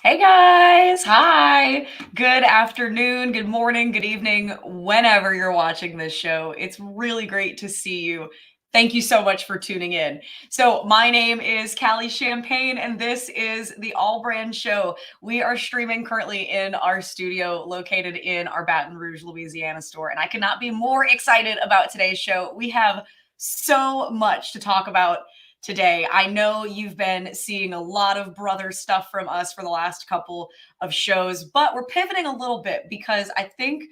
Hey guys, hi. Good afternoon, good morning, good evening, whenever you're watching this show. It's really great to see you. Thank you so much for tuning in. So, my name is Callie Champagne, and this is the AllBrands Show. We are streaming currently in our studio located in our Baton Rouge, Louisiana store, and I could not be more excited about today's show. We have so much to talk about today. I know you've been seeing a lot of brother stuff from us for the last couple of shows, but we're pivoting a little bit because I think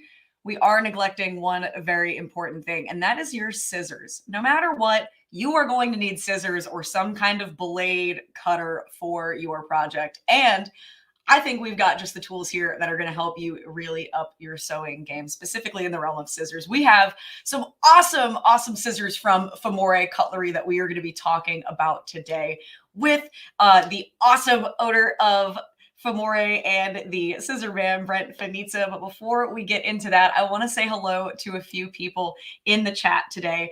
we are neglecting one very important thing, and that is your scissors. No matter what, you are going to need scissors or some kind of blade cutter for your project. And I think we've got just the tools here that are going to help you really up your sewing game, specifically in the realm of scissors. We have some awesome scissors from Famore Cutlery that we are going to be talking about today with the awesome owner of Famore and the scissor man, Brent Fanizza. But before we get into that, I want to say hello to a few people in the chat today.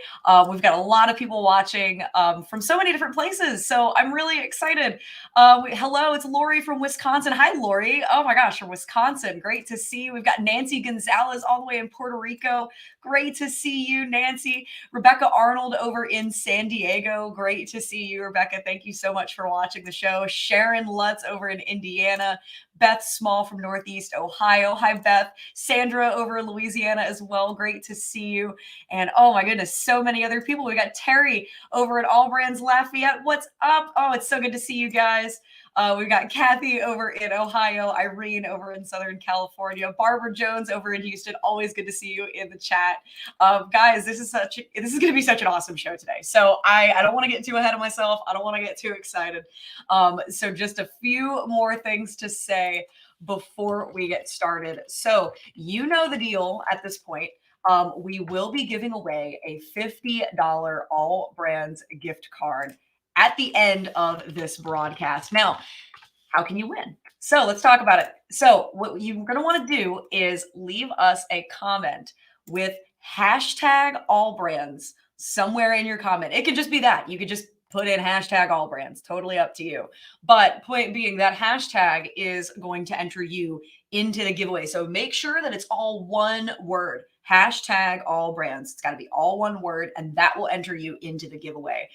We've got a lot of people watching from so many different places, so I'm really excited. Hello, it's Lori from Wisconsin. Hi, Lori. Oh my gosh, from Wisconsin. Great to see you. We've got Nancy Gonzalez all the way in Puerto Rico. Great to see you, Nancy. Rebecca Arnold over in San Diego. Great to see you, Rebecca. Thank you so much for watching the show. Sharon Lutz over in Indiana. Beth Small from Northeast Ohio. Hi, Beth. Sandra over in Louisiana as well. Great to see you. And oh my goodness, so many other people. We got Terry over at AllBrands Lafayette. What's up? Oh, it's so good to see you guys. We've got Kathy over in Ohio, Irene over in Southern California, Barbara Jones over in Houston. Always good to see you in the chat. Guys, this is going to be such an awesome show today. So I don't want to get too ahead of myself. I don't want to get too excited. So just a few more things to say before we get started. So you know the deal at this point. We will be giving away a $50 AllBrands gift card at the end of this broadcast. Now, how can you win? So let's talk about it. So what you're going to want to do is leave us a comment with hashtag AllBrands somewhere in your comment. It could just be that. You could just put in hashtag AllBrands. Totally up to you. But point being, that hashtag is going to enter you into the giveaway. So make sure that it's all one word. Hashtag AllBrands. It's got to be all one word, and that will enter you into the giveaway.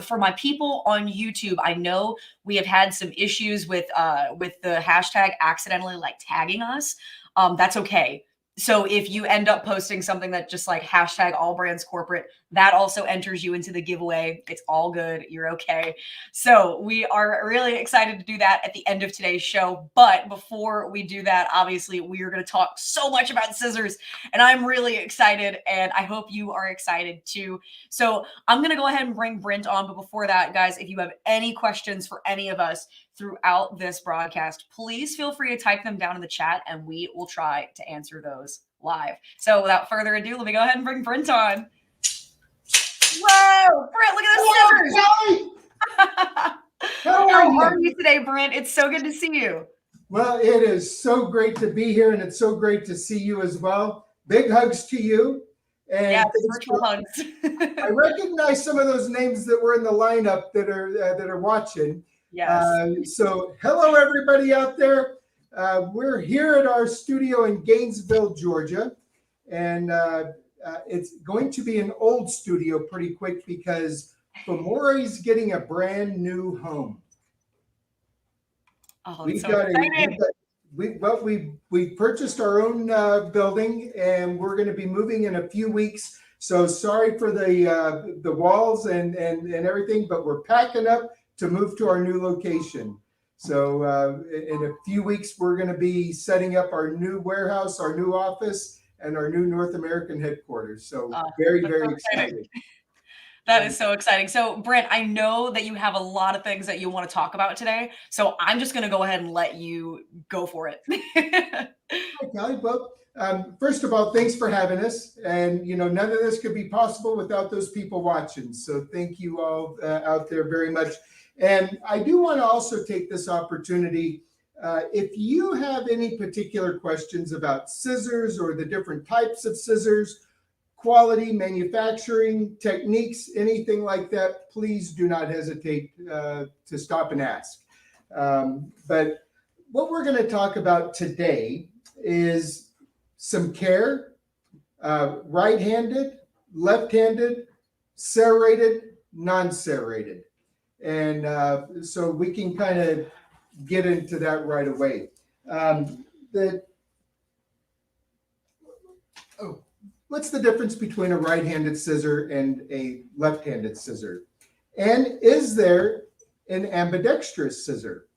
For my people on YouTube, I know we have had some issues with the hashtag accidentally like tagging us. That's okay. So if you end up posting something that just like hashtag AllBrands corporate, that also enters you into the giveaway. It's all good. You're okay. So we are really excited to do that at the end of today's show. But before we do that, obviously, we are going to talk so much about scissors, and I'm really excited, and I hope you are excited too. So I'm going to go ahead and bring Brent on. But before that, guys, if you have any questions for any of us throughout this broadcast, please feel free to type them down in the chat and we will try to answer those live. So without further ado, let me go ahead and bring Brent on. Whoa, Brent, look at the scissors. How are you today, Brent? It's so good to see you. Well, it is so great to be here, and it's so great to see you as well. Big hugs to you. And yeah, virtual hugs. I recognize some of those names that were in the lineup that are watching. Yes. So hello, everybody out there. We're here at our studio in Gainesville, Georgia. And it's going to be an old studio pretty quick because Famore's getting a brand new home. Oh, we purchased our own building, and we're going to be moving in a few weeks. So sorry for the walls and everything, but we're packing up to move to our new location. So in a few weeks, we're going to be setting up our new warehouse, our new office, and our new North American headquarters. So very excited. That is so exciting. So, Brent, I know that you have a lot of things that you want to talk about today. So I'm just going to go ahead and let you go for it. Okay, well, first of all, thanks for having us. And, you know, none of this could be possible without those people watching. So thank you all out there very much. And I do want to also take this opportunity. If you have any particular questions about scissors or the different types of scissors, quality, manufacturing, techniques, anything like that, please do not hesitate to stop and ask. But what we're going to talk about today is some care, right-handed, left-handed, serrated, non-serrated. And so we can kind of get into that right away. What's the difference between a right-handed scissor and a left-handed scissor? And is there an ambidextrous scissor?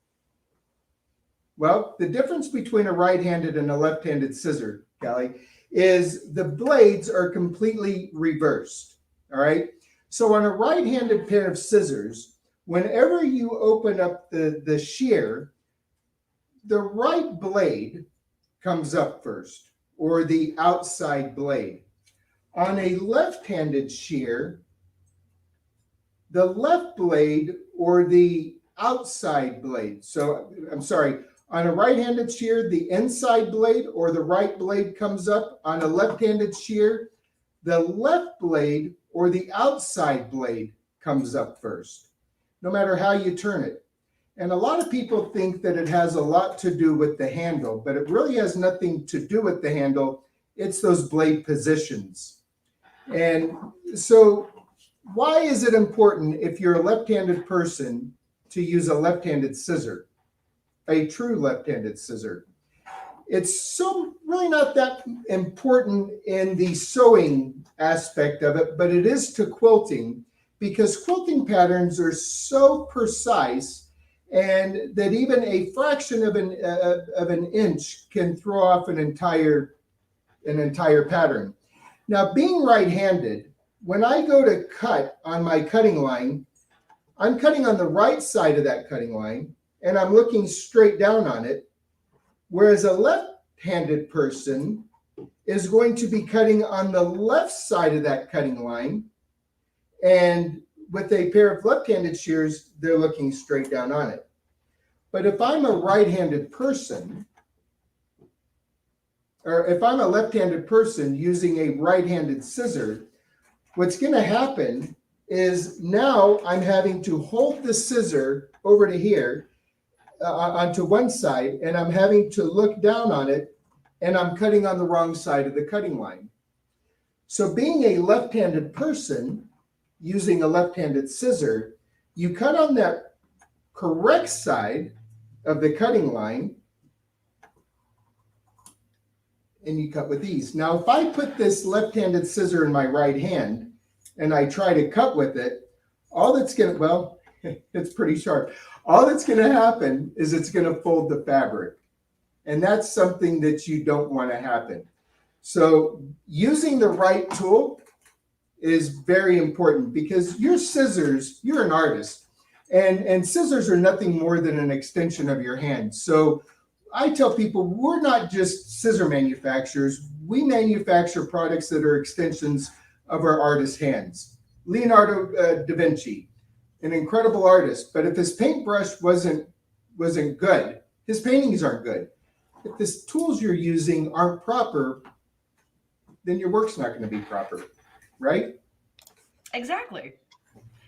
Well, the difference between a right-handed and a left-handed scissor, Callie, is the blades are completely reversed, all right? So on a right-handed pair of scissors, whenever you open up the shear, the right blade comes up first, or the outside blade. On a left-handed shear, the left blade or the outside blade. So, I'm sorry, on a right-handed shear, the inside blade or the right blade comes up. On a left-handed shear, the left blade or the outside blade comes up first, no matter how you turn it. And a lot of people think that it has a lot to do with the handle, but it really has nothing to do with the handle. It's those blade positions. And so why is it important if you're a left-handed person to use a left-handed scissor, a true left-handed scissor? It's so really not that important in the sewing aspect of it, but it is to quilting, because quilting patterns are so precise and that even a fraction of an inch can throw off an entire pattern. Now, being right-handed, when I go to cut on my cutting line, I'm cutting on the right side of that cutting line, and I'm looking straight down on it, whereas a left-handed person is going to be cutting on the left side of that cutting line, and with a pair of left-handed shears, they're looking straight down on it. But if I'm a right-handed person, or if I'm a left-handed person using a right-handed scissor, what's going to happen is now I'm having to hold the scissor over to here onto one side, and I'm having to look down on it, and I'm cutting on the wrong side of the cutting line. So being a left-handed person using a left-handed scissor, you cut on that correct side of the cutting line, and you cut with ease. Now, if I put this left-handed scissor in my right hand and I try to cut with it, all that's going to, well, it's pretty sharp. All that's going to happen is it's going to fold the fabric. And that's something that you don't want to happen. So using the right tool is very important, because your scissors, you're an artist, and scissors are nothing more than an extension of your hand. So I tell people, we're not just scissor manufacturers. We manufacture products that are extensions of our artist hands. Leonardo da Vinci, an incredible artist, but if his paintbrush wasn't good, his paintings aren't good. If the tools you're using aren't proper, then your work's not going to be proper, right? Exactly.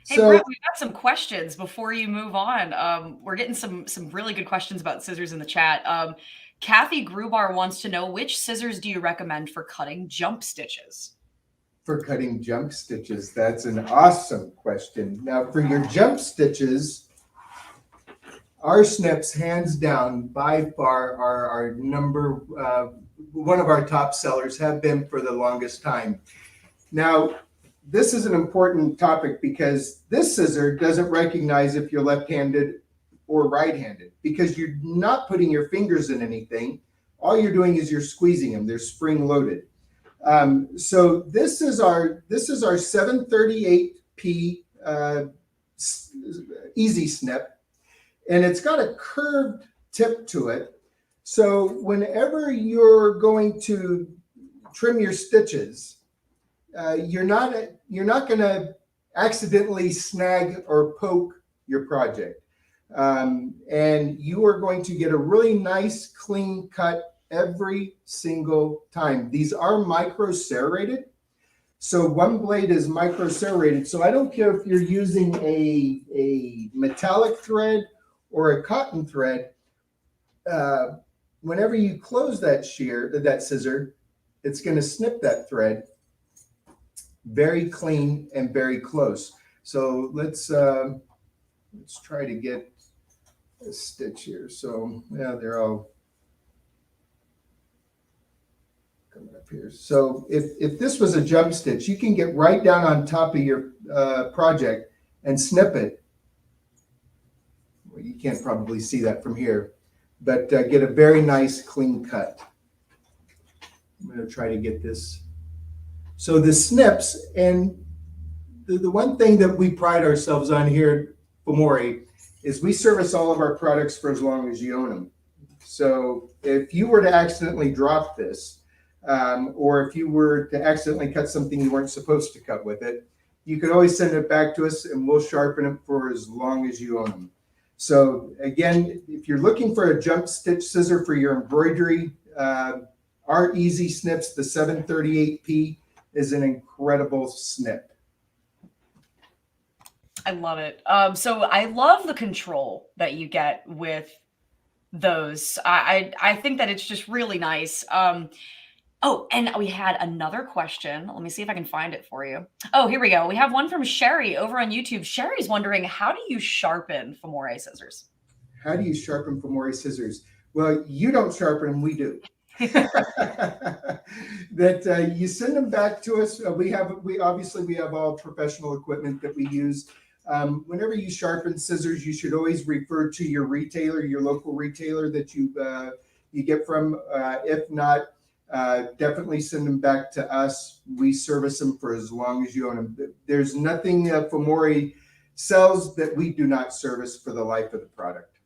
Hey, So, Brent, we've got some questions before you move on. We're getting some really good questions about scissors in the chat. Kathy Grubar wants to know, which scissors do you recommend for cutting jump stitches? for cutting jump stitches, that's an awesome question. Now, for your jump stitches, our Snips, hands down, by far, are our one of our top sellers, have been for the longest time. Now, this is an important topic because this scissor doesn't recognize if you're left-handed or right-handed, because you're not putting your fingers in anything. All you're doing is you're squeezing them. They're spring-loaded. So this is our 738p Easy Snip, and it's got a curved tip to it. So whenever you're going to trim your stitches, you're not going to accidentally snag or poke your project. And you are going to get a really nice, clean cut every single time. These are micro serrated. So one blade is micro serrated. So I don't care if you're using a metallic thread or a cotton thread, whenever you close that scissor, it's going to snip that thread very clean and very close. So let's try to get a stitch here. So yeah, they're all coming up here. So if this was a jump stitch, you can get right down on top of your project and snip it. Well, you can't probably see that from here, but get a very nice clean cut. I'm going to try to get this. So the snips, and the one thing that we pride ourselves on here at Famore is we service all of our products for as long as you own them. So if you were to accidentally drop this, or if you were to accidentally cut something you weren't supposed to cut with it, you could always send it back to us and we'll sharpen it for as long as you own them. So again, if you're looking for a jump stitch scissor for your embroidery, our Easy Snips, the 738P, is an incredible snip. I love it. So I love the control that you get with those. I think that it's just really nice. Oh, and we had another question. Let me see if I can find it for you. Oh, here we go. We have one from Sherry over on YouTube. Sherry's wondering, how do you sharpen Famore scissors? How do you sharpen Famore scissors? Well, you don't sharpen them, we do. That you send them back to us. We obviously have all professional equipment that we use. Whenever you sharpen scissors, you should always refer to your retailer, your local retailer that you get from. If not, definitely send them back to us. We service them for as long as you own them. There's nothing Famore sells that we do not service for the life of the product.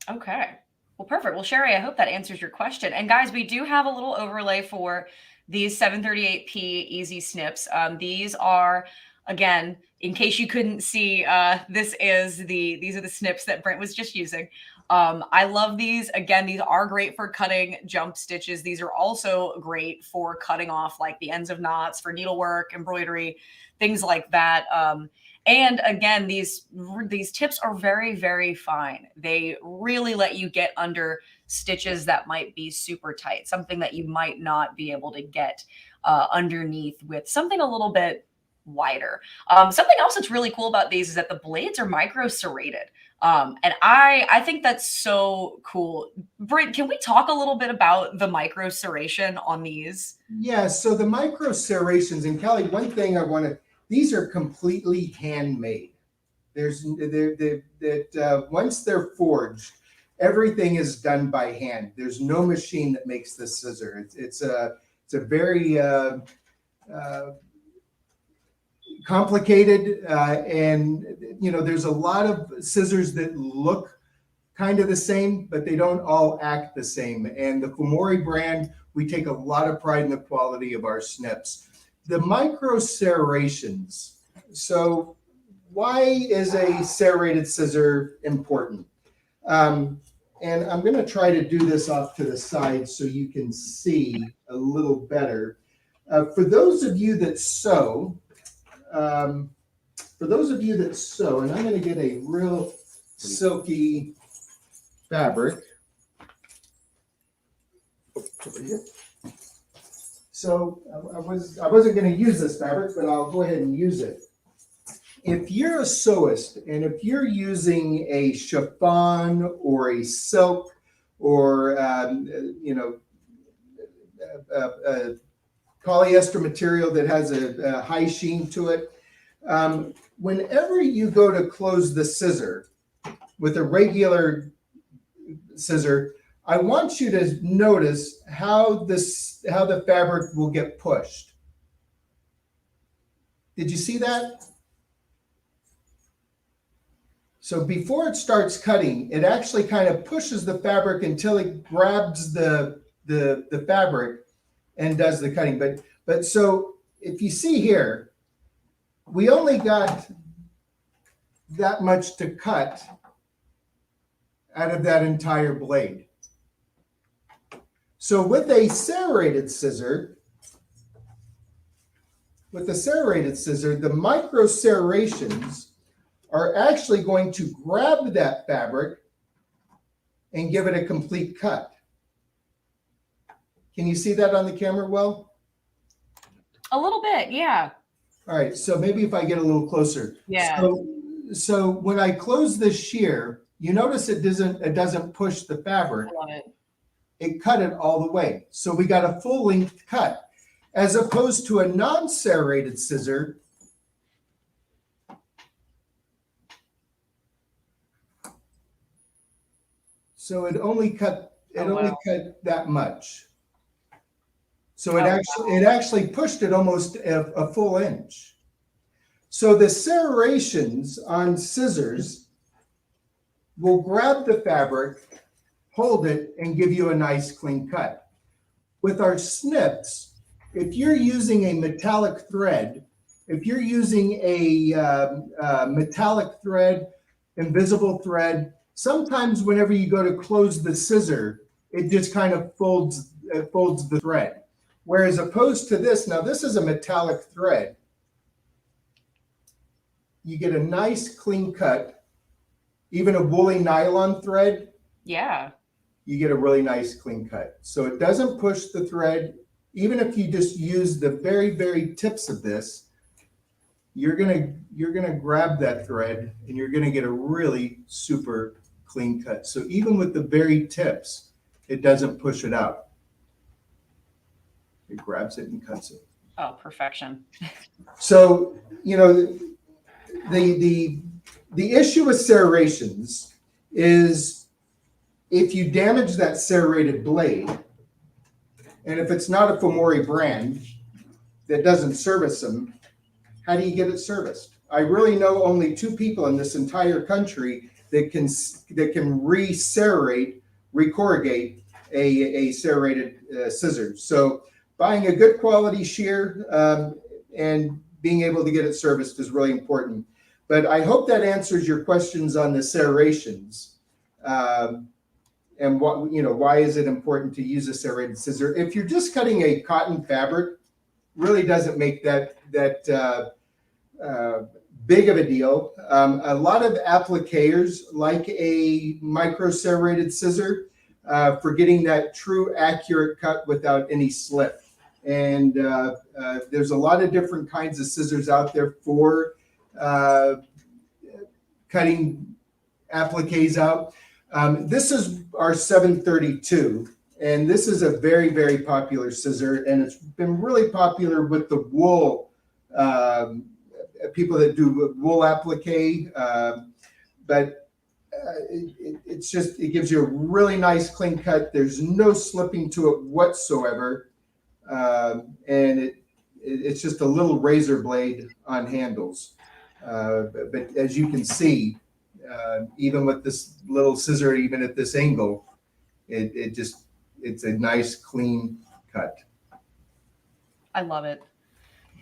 Okay. Well, perfect. Well, Sherry, I hope that answers your question. And guys, we do have a little overlay for these 738P Easy Snips. These are, again, in case you couldn't see, these are the snips that Brent was just using. I love these. Again, these are great for cutting jump stitches. These are also great for cutting off like the ends of knots for needlework, embroidery, things like that. And again, these tips are very, very fine. They really let you get under stitches that might be super tight, something that you might not be able to get underneath with something a little bit wider. Something else that's really cool about these is that the blades are micro serrated. And I think that's so cool. Brent, can we talk a little bit about the micro serration on these? Yeah, so the micro serrations, and Kelly, one thing I want to, these are completely handmade. Once they're forged, everything is done by hand. There's no machine that makes this scissor. It's a very complicated, and there's a lot of scissors that look kind of the same, but they don't all act the same. And the Famore brand, we take a lot of pride in the quality of our snips. The micro serrations. So why is a serrated scissor important? And I'm going to try to do this off to the side so you can see a little better. For those of you that sew, and I'm going to get a real silky fabric. Over here. So I wasn't going to use this fabric, but I'll go ahead and use it. If you're a sewist and if you're using a chiffon or a silk or polyester material that has a high sheen to it, whenever you go to close the scissor with a regular scissor, I want you to notice how the fabric will get pushed. Did you see that? So before it starts cutting, it actually kind of pushes the fabric until it grabs the fabric and does the cutting. But so if you see here, we only got that much to cut out of that entire blade. So with a serrated scissor, the micro serrations are actually going to grab that fabric and give it a complete cut. Can you see that on the camera well? A little bit, yeah. All right, so maybe if I get a little closer. Yeah. So when I close this shear, you notice it doesn't push the fabric. I love it. It cut it all the way. So we got a full length cut, as opposed to a non-serrated scissor. So it only cut that much. So it actually pushed it almost a full inch. So the serrations on scissors will grab the fabric, hold it, and give you a nice clean cut. With our snips, if you're using a metallic thread, if you're using a metallic thread, invisible thread, sometimes whenever you go to close the scissor, it just kind of folds the thread. Whereas opposed to this, now this is a metallic thread. You get a nice clean cut. Even a woolly nylon thread, yeah, you get a really nice clean cut. So it doesn't push the thread. Even if you just use the very, very tips of this, you're gonna grab that thread and you're gonna get a really super clean cut. So even with the very tips, it doesn't push it out. It grabs it and cuts it. Oh, perfection. So, you know, the issue with serrations is if you damage that serrated blade, and if it's not a Famore brand that doesn't service them, how do you get it serviced? I really know only 2 people in this entire country that can recorrugate a serrated scissor. So buying a good quality shear and being able to get it serviced is really important. But I hope that answers your questions on the serrations. And why is it important to use a serrated scissor? If you're just cutting a cotton fabric, really doesn't make that big of a deal. A lot of appliqueurs like a micro serrated scissor for getting that true accurate cut without any slip. And there's a lot of different kinds of scissors out there for cutting appliques out. This is our 732, and this is a very, very popular scissor, and it's been really popular with the wool people that do wool applique. But it gives you a really nice clean cut. There's no slipping to it whatsoever, and it's just a little razor blade on handles. But as you can see, even with this little scissor, even at this angle, it's a nice clean cut. I love it.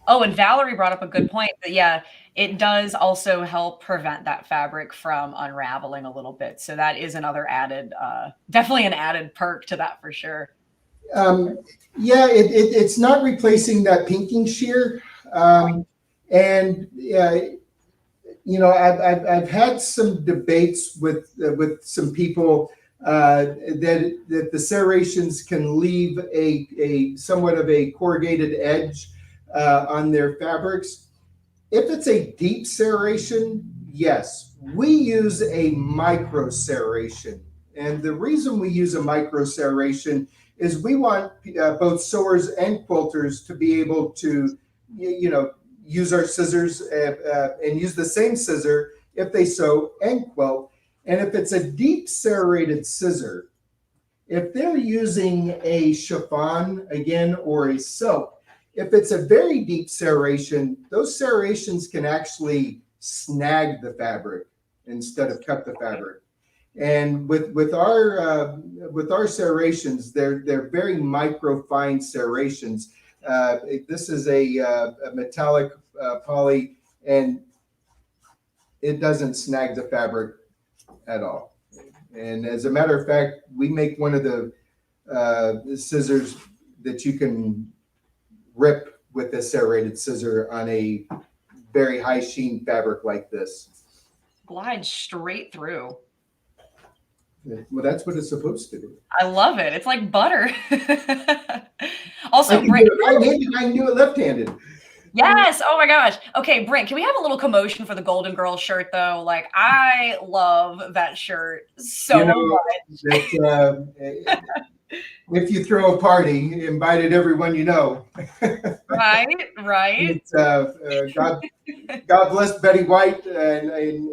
Oh, and Valerie brought up a good point that, yeah, it does also help prevent that fabric from unraveling a little bit. So that is another added, definitely an added perk to that for sure. Yeah, it's not replacing that pinking shear. And I've had some debates with some people that the serrations can leave a somewhat of a corrugated edge on their fabrics. If it's a deep serration, yes, we use a micro serration. And the reason we use a micro serration is we want both sewers and quilters to be able to, use our scissors and use the same scissor if they sew and quilt. And if it's a deep serrated scissor, if they're using a chiffon again or a silk, if it's a very deep serration, those serrations can actually snag the fabric instead of cut the fabric. And with our serrations, they're very micro fine serrations. This is a metallic poly, and it doesn't snag the fabric at all. And as a matter of fact, we make one of the scissors that you can rip with a serrated scissor on a very high sheen fabric like this. Glide straight through. Well, that's what it's supposed to do. I love it. It's like butter. I Also, can Brent, do it right-handed. I can do it left-handed. yes. Oh my gosh. Okay, Brent, can we have a little commotion for the Golden Girls shirt though? Like, I love that shirt so much. That if you throw a party, invited everyone you know. Right, right. It's, God bless Betty White, and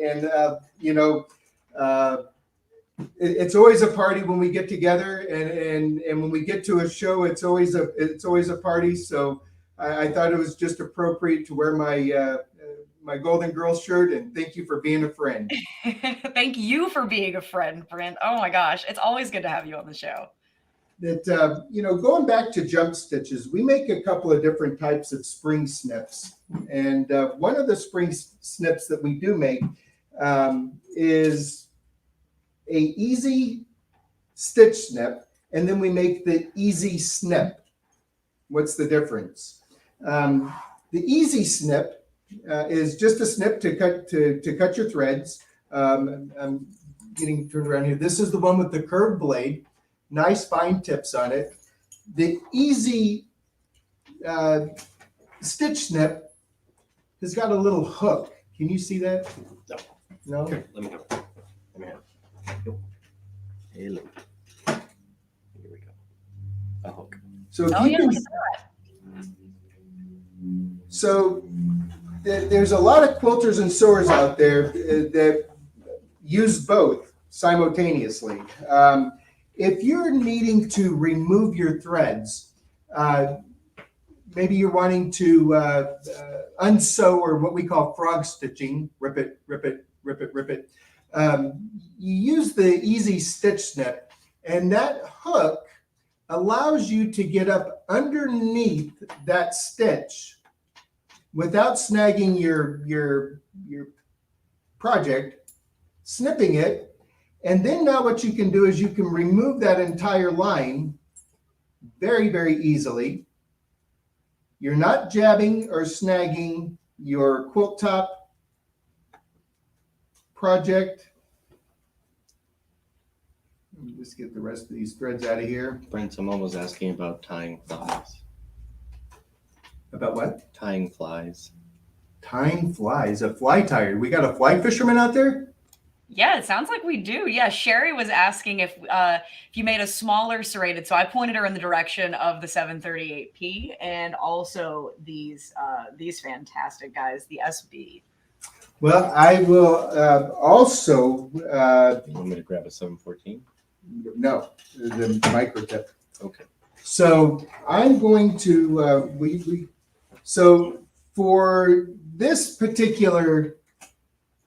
it's always a party when we get together, and when we get to a show, it's always a party. So I thought it was just appropriate to wear my Golden Girls shirt, and thank you for being a friend. Thank you for being a friend, Brent. Oh my gosh, it's always good to have you on the show. That going back to jump stitches, we make a couple of different types of spring snips, and one of the spring snips that we do make is a easy stitch snip, and then we make the easy snip. What's the difference? The easy snip is just a snip to cut your threads. I'm getting turned around here. This is the one with the curved blade. Nice fine tips on it. The easy stitch snip has got a little hook. Can you see that? No. Here, let me go. Let me have. Heirloom. Here we go. A hook. So if Oh you yeah, can, look at that. so there's a lot of quilters and sewers out there that use both simultaneously. If you're needing to remove your threads, maybe you're wanting to unsew, or what we call frog stitching, rip it, rip it, rip it, rip it. You use the easy stitch snip, and that hook allows you to get up underneath that stitch without snagging your project, snipping it. And then now what you can do is you can remove that entire line very, very easily. You're not jabbing or snagging your quilt top project. Let me just get the rest of these threads out of here. Brent, someone was asking about tying flies. About what? Tying flies. Tying flies, a fly tire. We got a fly fisherman out there? Yeah, it sounds like we do. Yeah, Sherry was asking if you made a smaller serrated. So I pointed her in the direction of the 738p and also these fantastic guys, the SB. Well, I will also. You want me to grab a 714? No, the micro tip. Okay. So I'm going to. So for this particular.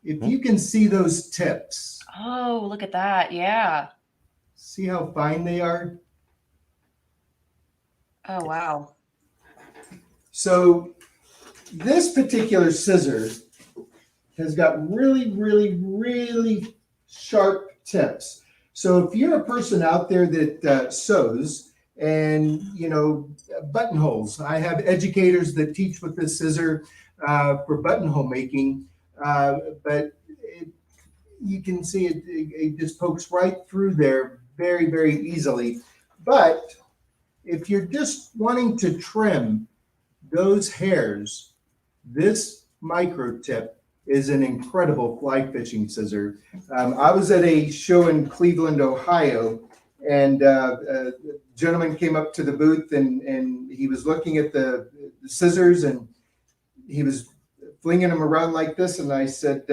If you can see those tips. Oh, look at that. Yeah. See how fine they are? Oh, wow. So this particular scissor has got really, really, really sharp tips. So if you're a person out there that sews and, buttonholes, I have educators that teach with this scissor for buttonhole making. But you can see it just pokes right through there very, very easily. But if you're just wanting to trim those hairs, this micro tip is an incredible fly fishing scissor. I was at a show in Cleveland, Ohio, and a gentleman came up to the booth, and he was looking at the scissors, and he was flinging them around like this, and I said,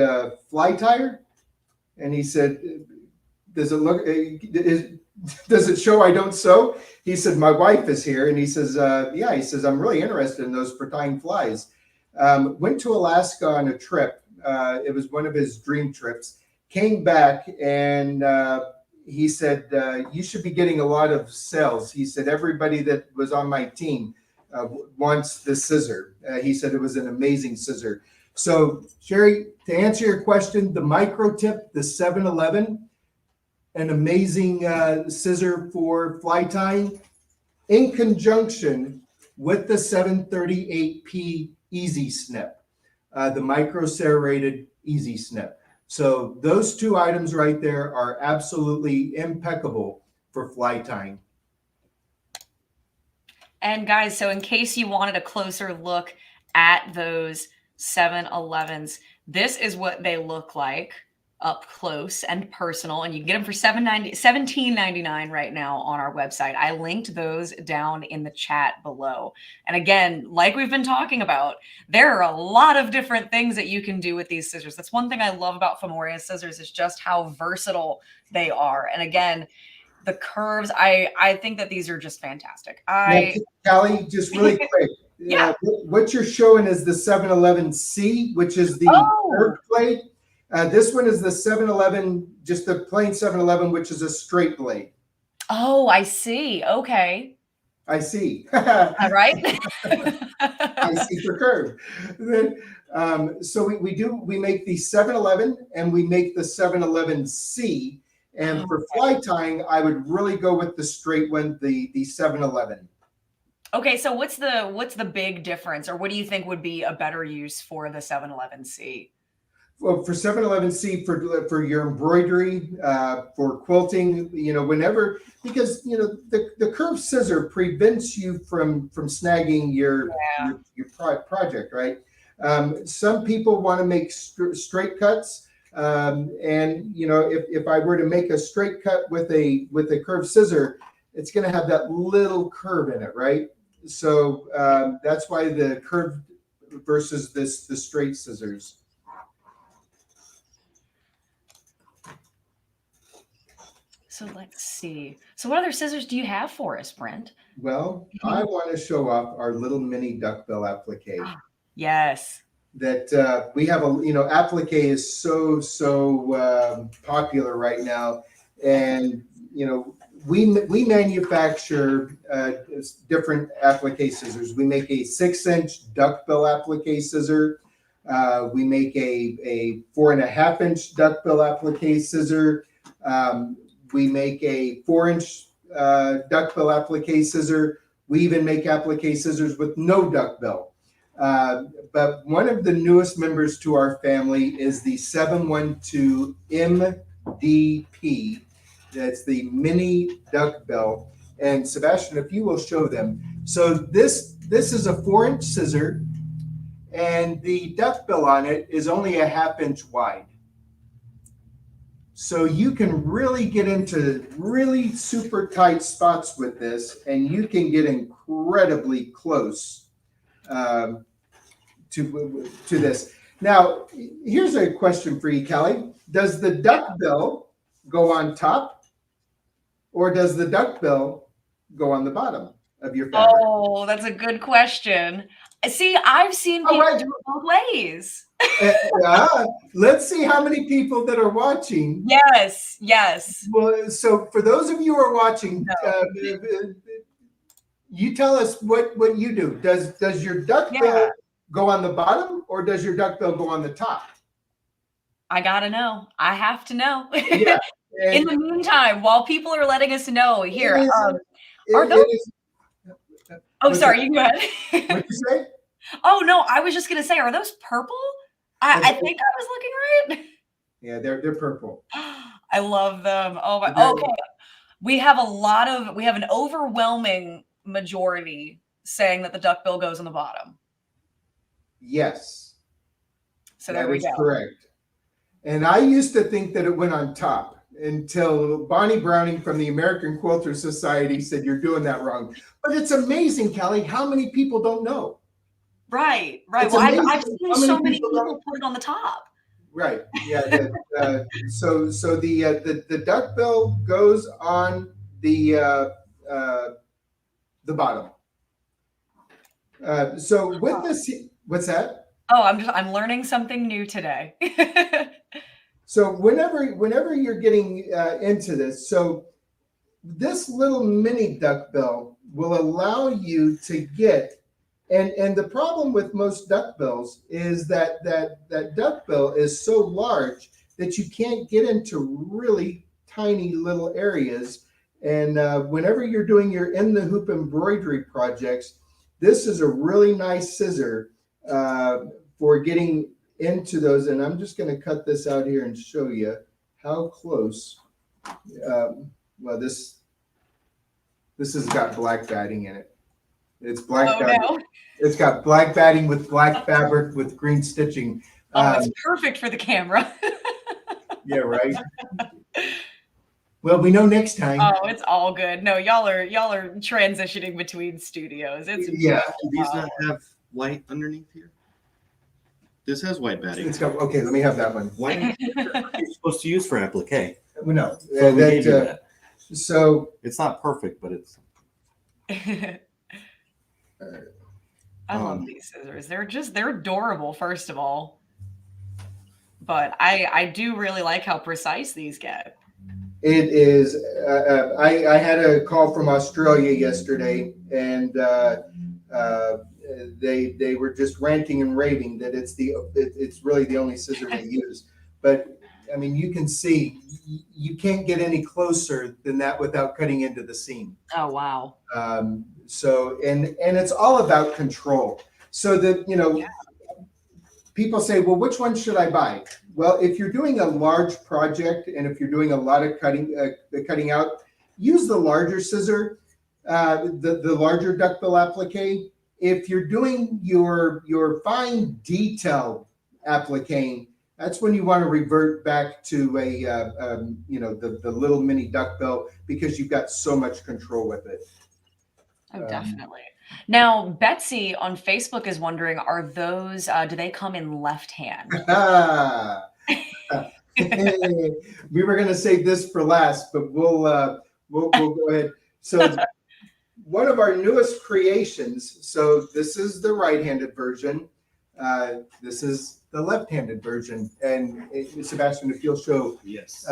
fly tire? And he said, does it show I don't sew? He said, my wife is here. And he says, yeah, he says, I'm really interested in those for tying flies. Went to Alaska on a trip. It was one of his dream trips. Came back, and he said, you should be getting a lot of sales. He said, everybody that was on my team wants this scissor. He said it was an amazing scissor. So, Sherry, to answer your question, the micro tip, the 711, an amazing scissor for fly tying, in conjunction with the 738p Easy Snip, the micro serrated Easy Snip. So those two items right there are absolutely impeccable for fly tying. And guys, so in case you wanted a closer look at those 7-Elevens, this is what they look like up close and personal. And you can get them for $17.99 right now on our website. I linked those down in the chat below. And again, like we've been talking about, there are a lot of different things that you can do with these scissors. That's one thing I love about Famore scissors is just how versatile they are. And again, the curves, I think that these are just fantastic. Now, Callie, just really quick. Yeah. What you're showing is the 711C, which is the curved blade. This one is the 711, just the plain 711, which is a straight blade. Oh, I see. Okay. I see. All right. I see for curve. So we make the 711 and we make the 711C. And for fly tying, I would really go with the straight one, the 711. Okay, so what's the big difference, or what do you think would be a better use for the 711C? Well, for 711C, for your embroidery, for quilting, whenever, because the curved scissor prevents you from snagging your project, right? Some people want to make straight cuts, and if I were to make a straight cut with a curved scissor, it's going to have that little curve in it, right? So that's why the curved versus the straight scissors. So let's see. So what other scissors do you have for us, Brent? Well, I want to show off our little mini duckbill applique. Yes. That we have applique is so popular right now, and we manufacture different applique scissors. We make a 6-inch duckbill applique scissor. We make a 4.5-inch duckbill applique scissor. We make a 4-inch duckbill applique scissor. We even make applique scissors with no duckbill. But one of the newest members to our family is the 712 MDP. That's the mini duckbill. And Sebastian, if you will show them. So this is a 4-inch scissor, and the duckbill on it is only a 1/2 inch wide. So you can really get into really super tight spots with this, and you can get incredibly close to this. Now, here's a question for you, Kelly. Does the duckbill go on top, or does the duckbill go on the bottom of your fabric? Oh, that's a good question. See, I've seen people do it both ways. Let's see how many people that are watching. Yes, yes. Well, so for those of you who are watching, you tell us what you do. Does your duckbill go on the bottom, or does your duckbill go on the top? I gotta know. I have to know. Yeah. In the meantime, while people are letting us know here, are those? Oh, sorry. You go ahead. What'd you say? Oh no, I was just gonna say, are those purple? I think I was looking right. Yeah, they're purple. I love them. Oh my. Okay, we have an overwhelming majority saying that the duckbill goes on the bottom. Yes. So there we go. Correct. And I used to think that it went on top until Bonnie Browning from the American Quilter Society said you're doing that wrong. But it's amazing, Kelly, how many people don't know. Right. Well, I've seen so many people put it on the top. Right. Yeah. So the duckbill goes on the bottom. So with this, what's that? Oh, I'm learning something new today. So whenever you're getting into this, so this little mini duckbill will allow you to get, and the problem with most duckbills is that duckbill is so large that you can't get into really tiny little areas. And whenever you're doing your in the hoop embroidery projects, this is a really nice scissor for getting into those, and I'm just going to cut this out here and show you how close. Well, this has got black batting in it. It's black batting. No. It's got black batting with black fabric with green stitching. It's perfect for the camera. Yeah, right. Well, we know next time. Oh, it's all good. No, y'all are transitioning between studios. It's Yeah. Do these not have white underneath here? This has white batting. It's got, okay, let me have that one. White you're supposed to use for applique. No, So we gave you that. so It's not perfect, but it's I love these scissors. They're adorable, first of all. But I do really like how precise these get. it is. I had a call from Australia yesterday, and they were just ranting and raving that it's really the only scissor they use. But I mean, you can see you can't get any closer than that without cutting into the seam. Oh wow. So and it's all about control. So that people say, well, which one should I buy? Well, if you're doing a large project and if you're doing a lot of cutting out, use the larger scissor, the larger duckbill applique. If you're doing your fine detail applique, that's when you want to revert back to the little mini duckbill, because you've got so much control with it. Oh, definitely. Now, Betsy on Facebook is wondering, are those, do they come in left hand? We were going to save this for last, but we'll go ahead. So one of our newest creations. So this is the right-handed version. This is the left-handed version. And Sebastian, if you'll show, yes.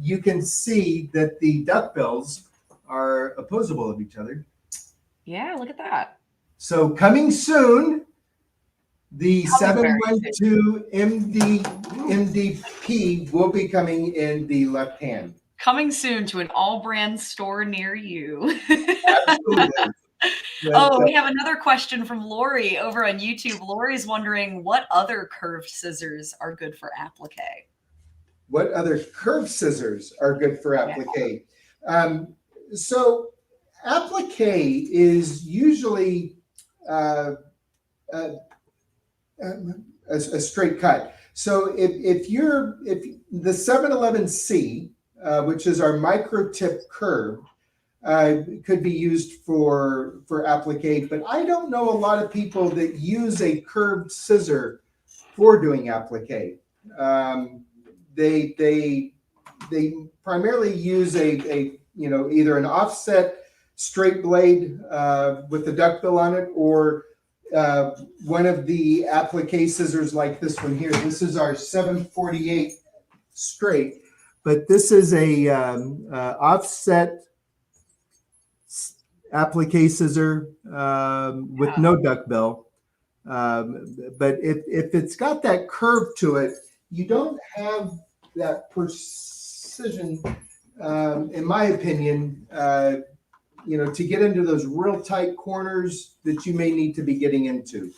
You can see that the duckbills are opposable of each other. Yeah, look at that. So coming soon, the 712 MDP will be coming in the left hand. Coming soon to an AllBrands store near you. Absolutely. Oh, we have another question from Lori over on YouTube. Lori's wondering what other curved scissors are good for applique. What other curved scissors are good for applique? So applique is usually a straight cut. So if the 711C, which is our micro tip curve, could be used for applique, but I don't know a lot of people that use a curved scissor for doing applique. They primarily use either an offset straight blade with the duckbill on it, or one of the applique scissors like this one here. This is our 748 straight, but this is a offset applique scissor with no duckbill. But if it's got that curve to it, you don't have that precision, in my opinion, to get into those real tight corners that you may need to be getting into.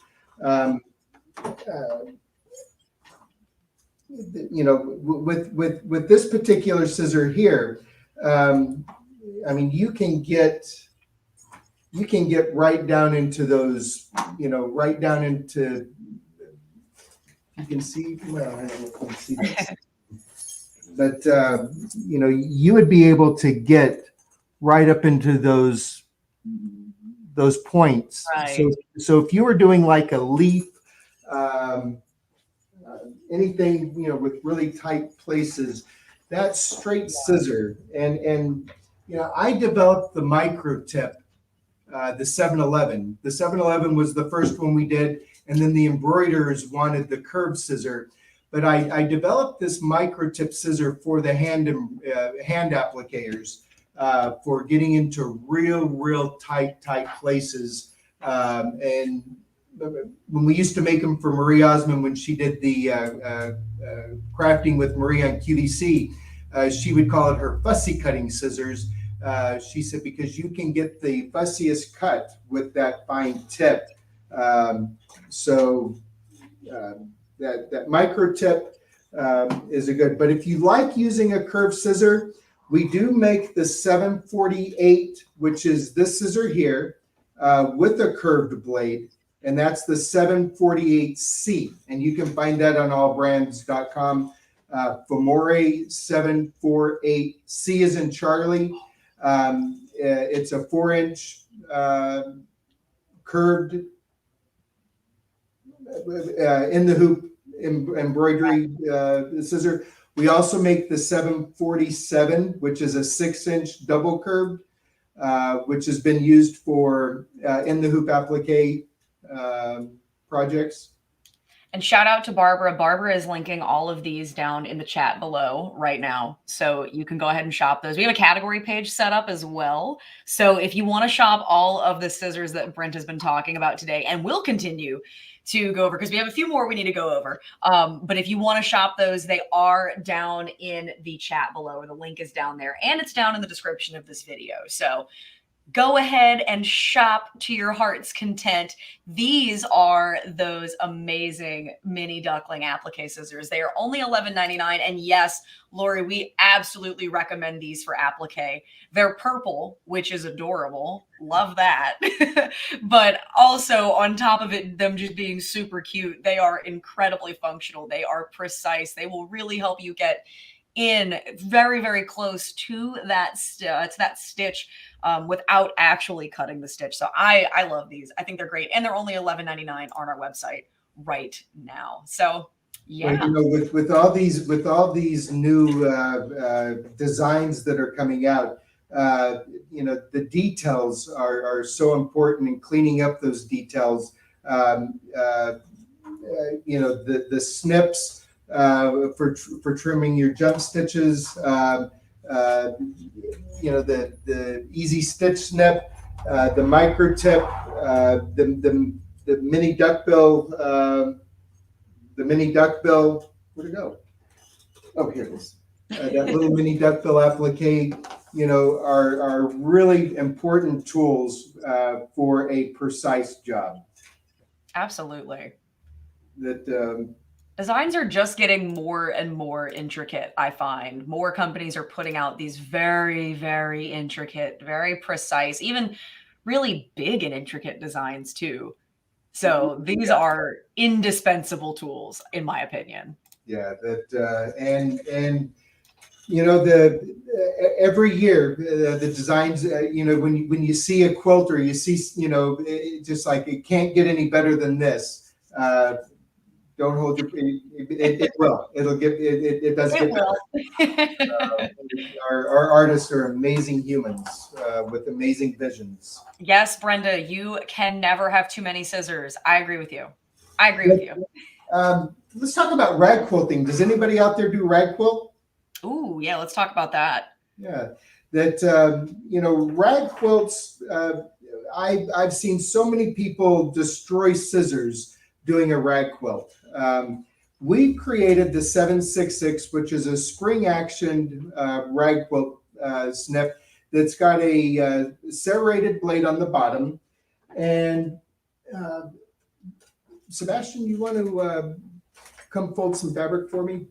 With this particular scissor here, I mean, you can get right down into those, right down into. You can see, well, I don't know if you can see this, but you would be able to get right up into those points. Right. So if you were doing like a leaf, anything with really tight places, that straight scissor, and I developed the micro tip, the 711. The 711 was the first one we did, and then the embroiderers wanted the curved scissor. But I developed this micro tip scissor for the hand applicators, for getting into real tight places. And when we used to make them for Marie Osmond, when she did the crafting with Marie on QVC, she would call it her fussy cutting scissors. She said, because you can get the fussiest cut with that fine tip. So that micro tip is a good. But if you like using a curved scissor, we do make the 748, which is this scissor here, with a curved blade, and that's the 748C, and you can find that on allbrands.com. Famore 748C is in Charlie. It's a 4-inch curved in the hoop embroidery scissor. We also make the 747, which is a 6-inch double curved, which has been used for in the hoop applique projects. And shout out to Barbara. Barbara is linking all of these down in the chat below right now. So you can go ahead and shop those. We have a category page set up as well. So if you want to shop all of the scissors that Brent has been talking about today, and we'll continue to go over, because we have a few more we need to go over. But if you want to shop those, they are down in the chat below. The link is down there, and it's down in the description of this video. So go ahead and shop to your heart's content. These are those amazing mini duckling applique scissors. They are only $11.99. And yes, Lori, we absolutely recommend these for applique. They're purple, which is adorable. Love that. But also on top of it, them just being super cute, they are incredibly functional. They are precise. They will really help you get in very, very close to that stitch without actually cutting the stitch. So I love these. I think they're great. And they're only $11.99 on our website right now. So yeah. Well, you know, with all these new designs that are coming out, you know, the details are so important, in cleaning up those details. You know, the snips for trimming your jump stitches, you know, the easy stitch snip, the micro tip, the mini duckbill, where'd it go? Oh, here it is. That little mini duckbill applique, you know, are really important tools for a precise job. Absolutely. That designs are just getting more and more intricate, I find. More companies are putting out these very, very intricate, very precise, even really big and intricate designs too. So these are indispensable tools, in my opinion. Yeah, that and you know, every year the designs, you know, when you see a quilter, you see, you know, just like, it can't get any better than this. Don't hold your, it will. It does get better. Our artists are amazing humans with amazing visions. Yes, Brenda, you can never have too many scissors. I agree with you. I agree with you. Let's talk about rag quilting. Does anybody out there do rag quilt? Ooh, yeah, let's talk about that. Yeah, that you know, rag quilts. I've seen so many people destroy scissors doing a rag quilt. We created the 766, which is a spring-actioned rag quilt snip that's got a serrated blade on the bottom. And Sebastian, you want to come fold some fabric for me?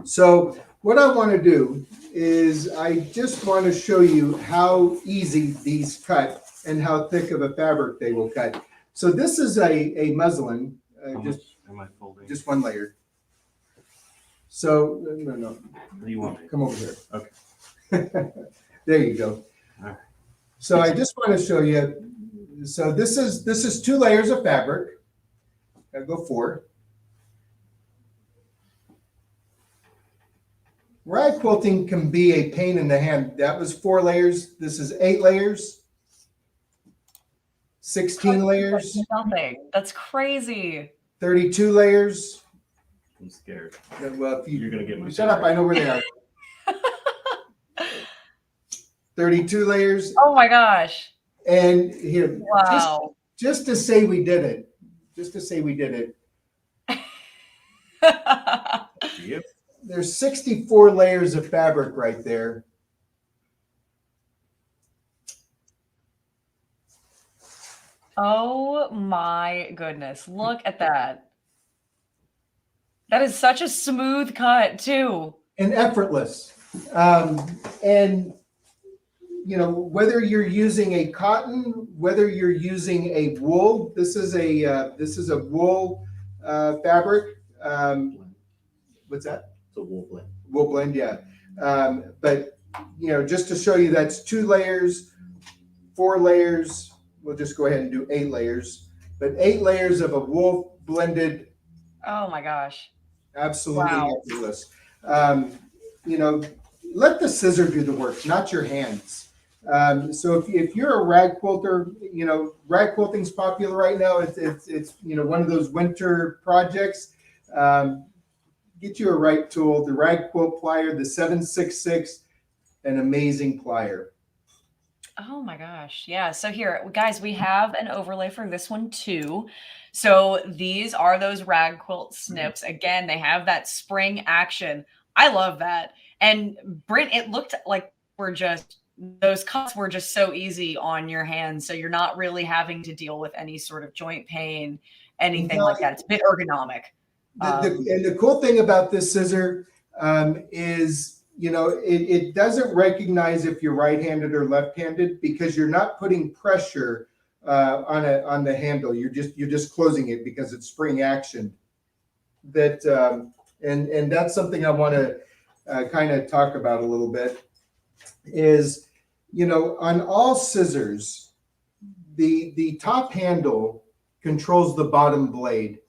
So what I want to do is I just want to show you how easy these cut and how thick of a fabric they will cut. So this is a muslin, just one layer. So no. What do you want? Come over here. Okay. There you go. All right. So I just want to show you. So this is 2 layers of fabric. I'll go 4. Rag quilting can be a pain in the hand. That was 4 layers. This is 8 layers. 16 layers. Nothing. That's crazy. 32 layers. I'm scared. Well, if You're gonna get my shut up. I know where they are. 32 layers. Oh my gosh. And here, Wow. just to say we did it. Just to say we did it. Yep. There's 64 layers of fabric right there. Oh my goodness. Look at that. That is such a smooth cut too. And effortless. And you know, whether you're using a cotton, whether you're using a wool, this is a wool fabric. What's that? It's a wool blend. Wool blend, yeah. But you know, just to show you, that's 2 layers, 4 layers. We'll just go ahead and do 8 layers. But 8 layers of a wool blended. Oh my gosh. Absolutely Wow. effortless. You know, let the scissor do the work, not your hands. So if you're a rag quilter, you know, rag quilting's popular right now. It's you know, one of those winter projects. Get you a right tool, the rag quilt plier, the 766, an amazing plier. Oh my gosh. Yeah. So here, guys, we have an overlay for this one too. So these are those rag quilt snips. Again, they have that spring action. I love that. And Brent, it looked like those cuts were just so easy on your hands. So you're not really having to deal with any sort of joint pain, anything like that. It's a bit ergonomic. And the cool thing about this scissor is, you know, it doesn't recognize if you're right-handed or left-handed, because you're not putting pressure on the handle. You're just closing it because it's spring action. That and that's something I want to kind of talk about a little bit. Is, you know, on all scissors, the top handle controls the bottom blade,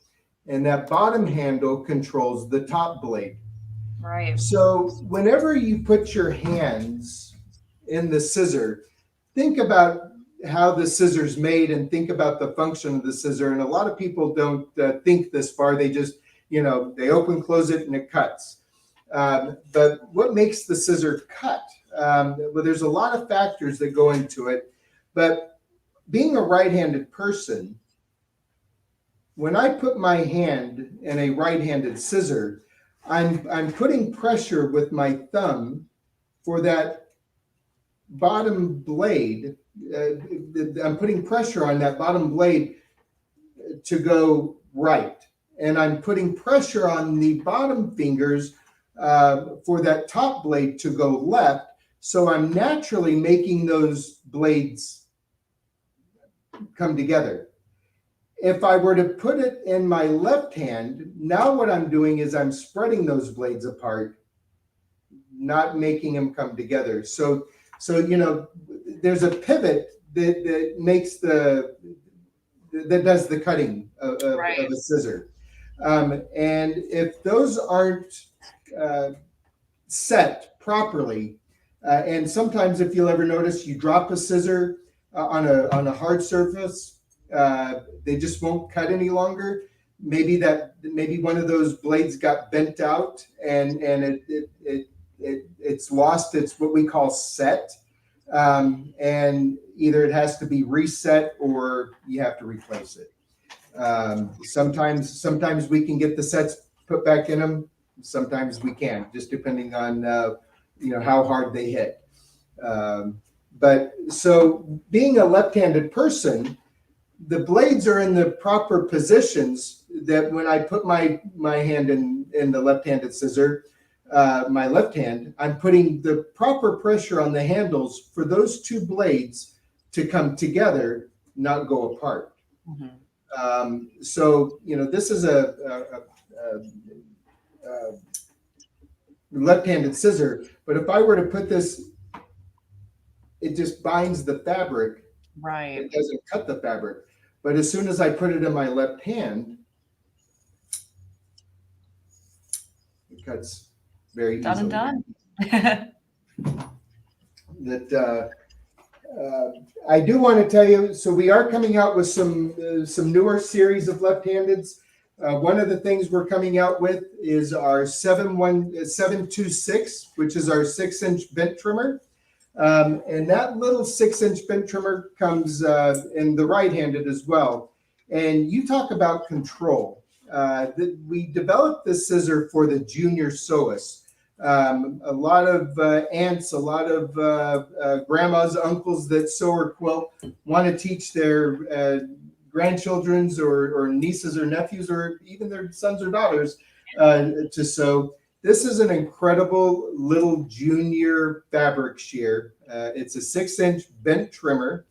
and that bottom handle controls the top blade. Right. So whenever you put your hands in the scissor, think about how the scissor's made and think about the function of the scissor. And a lot of people don't think this far. They just, you know, they open, close it, and it cuts. But what makes the scissor cut? Well, there's a lot of factors that go into it. But being a right-handed person, when I put my hand in a right-handed scissor, I'm putting pressure with my thumb for that bottom blade. I'm putting pressure on that bottom blade to go right. And I'm putting pressure on the bottom fingers for that top blade to go left. So I'm naturally making those blades come together. If I were to put it in my left hand, now what I'm doing is I'm spreading those blades apart, not making them come together. So you know, there's a pivot that makes that does the cutting of a scissor. And if those aren't set properly, and sometimes if you'll ever notice, you drop a scissor on a hard surface, they just won't cut any longer. Maybe one of those blades got bent out and it's lost its what we call set, and either it has to be reset or you have to replace it. Sometimes we can get the sets put back in them. Sometimes we can't, just depending on you know, how hard they hit. But so being a left-handed person, the blades are in the proper positions that when I put my hand in the left-handed scissor, my left hand, I'm putting the proper pressure on the handles for those two blades to come together, not go apart. Mm-hmm. So, you know, this is a left-handed scissor, but if I were to put this, it just binds the fabric. Right. It doesn't cut the fabric. But as soon as I put it in my left hand, it cuts very easily. Done and done. That I do want to tell you, so we are coming out with some newer series of left-handeds. One of the things we're coming out with is our 726, which is our 6-inch bent trimmer. And that little 6-inch bent trimmer comes in the right-handed as well. And you talk about control. We developed this scissor for the junior sewist. A lot of aunts, a lot of grandmas, uncles that sew or quilt want to teach their grandchildren's or nieces or nephews or even their sons or daughters to sew. This is an incredible little junior fabric shear. It's a 6-inch bent trimmer.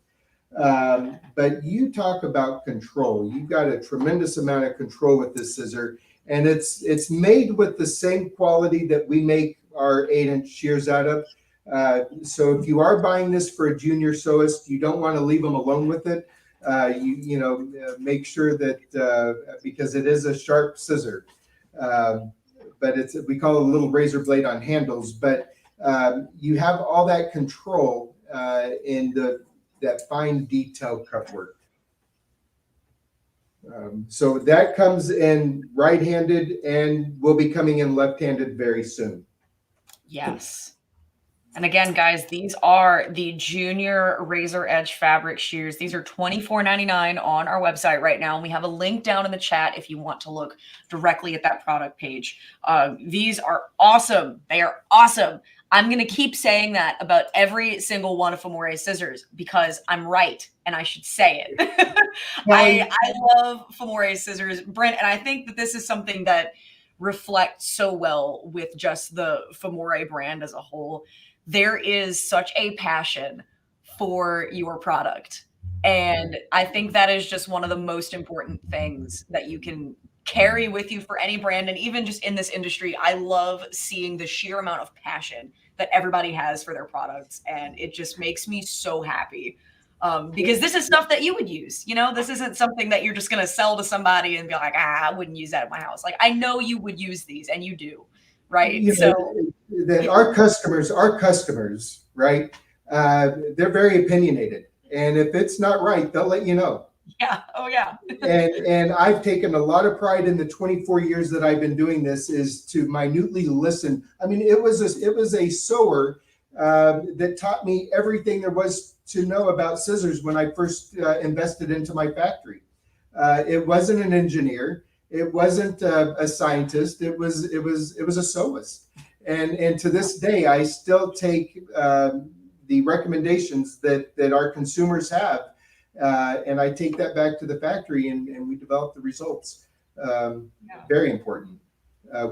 But you talk about control. You've got a tremendous amount of control with this scissor, and it's made with the same quality that we make our 8-inch shears out of. So if you are buying this for a junior sewist, you don't want to leave them alone with it. Make sure that because it is a sharp scissor, but we call it a little razor blade on handles. But you have all that control in that fine detail cut work. So that comes in right-handed and will be coming in left-handed very soon. Yes. And again, guys, these are the junior razor edge fabric shears. These are $24.99 on our website right now. And we have a link down in the chat if you want to look directly at that product page. These are awesome. They are awesome. I'm going to keep saying that about every single one of Famore's scissors because I'm right and I should say it. I love Famore's scissors, Brent, and I think that this is something that reflects so well with just the Famore brand as a whole. There is such a passion for your product. And I think that is just one of the most important things that you can carry with you for any brand. And even just in this industry, I love seeing the sheer amount of passion that everybody has for their products. And it just makes me so happy because this is stuff that you would use. You know, this isn't something that you're just going to sell to somebody and be like, I wouldn't use that at my house. Like, I know you would use these and you do. Right. That our customers, right? They're very opinionated. And if it's not right, they'll let you know. Yeah. Oh, yeah. and I've taken a lot of pride in the 24 years that I've been doing this is to minutely listen. I mean, it was a sewer that taught me everything there was to know about scissors when I first invested into my factory. It wasn't an engineer. It wasn't a scientist. It was a sewist. And to this day, I still take the recommendations that our consumers have, and I take that back to the factory, and we develop the results. Very important.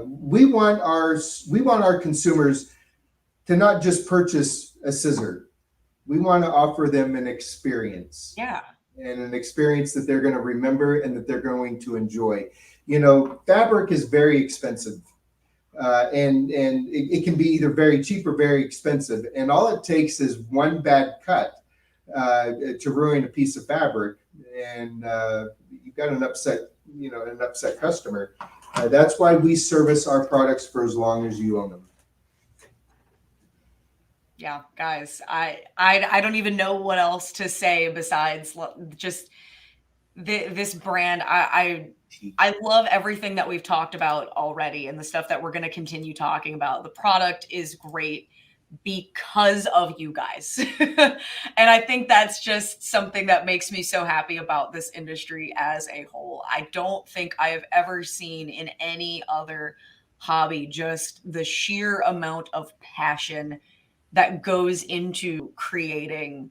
We want our consumers to not just purchase a scissor. We want to offer them an experience. Yeah. And an experience that they're going to remember and that they're going to enjoy. You know, fabric is very expensive, and it can be either very cheap or very expensive. And all it takes is one bad cut to ruin a piece of fabric, and you've got an upset customer. That's why we service our products for as long as you own them. Yeah, guys, I don't even know what else to say besides just this brand. I love everything that we've talked about already and the stuff that we're going to continue talking about. The product is great because of you guys. And I think that's just something that makes me so happy about this industry as a whole. I don't think I have ever seen in any other hobby just the sheer amount of passion that goes into creating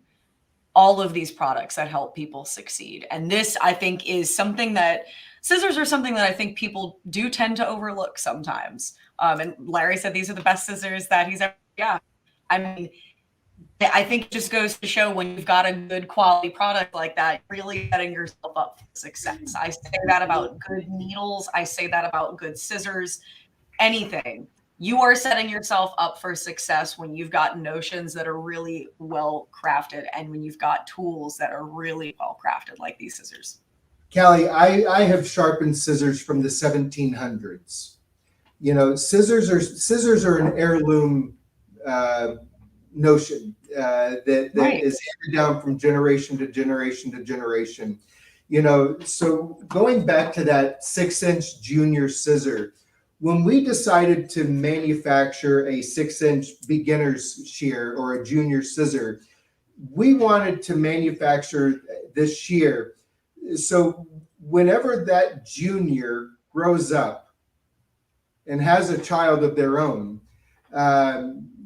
all of these products that help people succeed. And this, I think, is something that scissors are something that I think people do tend to overlook sometimes. And Larry said these are the best scissors that he's ever, yeah. I mean, I think it just goes to show when you've got a good quality product like that, really setting yourself up for success. I say that about good needles. I say that about good scissors, anything. You are setting yourself up for success when you've got notions that are really well crafted and when you've got tools that are really well crafted like these scissors. Callie, I have sharpened scissors from the 1700s. You know, scissors are an heirloom notion that Right. is handed down from generation to generation to generation. You know, so going back to that 6-inch junior scissor, when we decided to manufacture a 6-inch beginner's shear or a junior scissor, we wanted to manufacture this shear. So whenever that junior grows up and has a child of their own,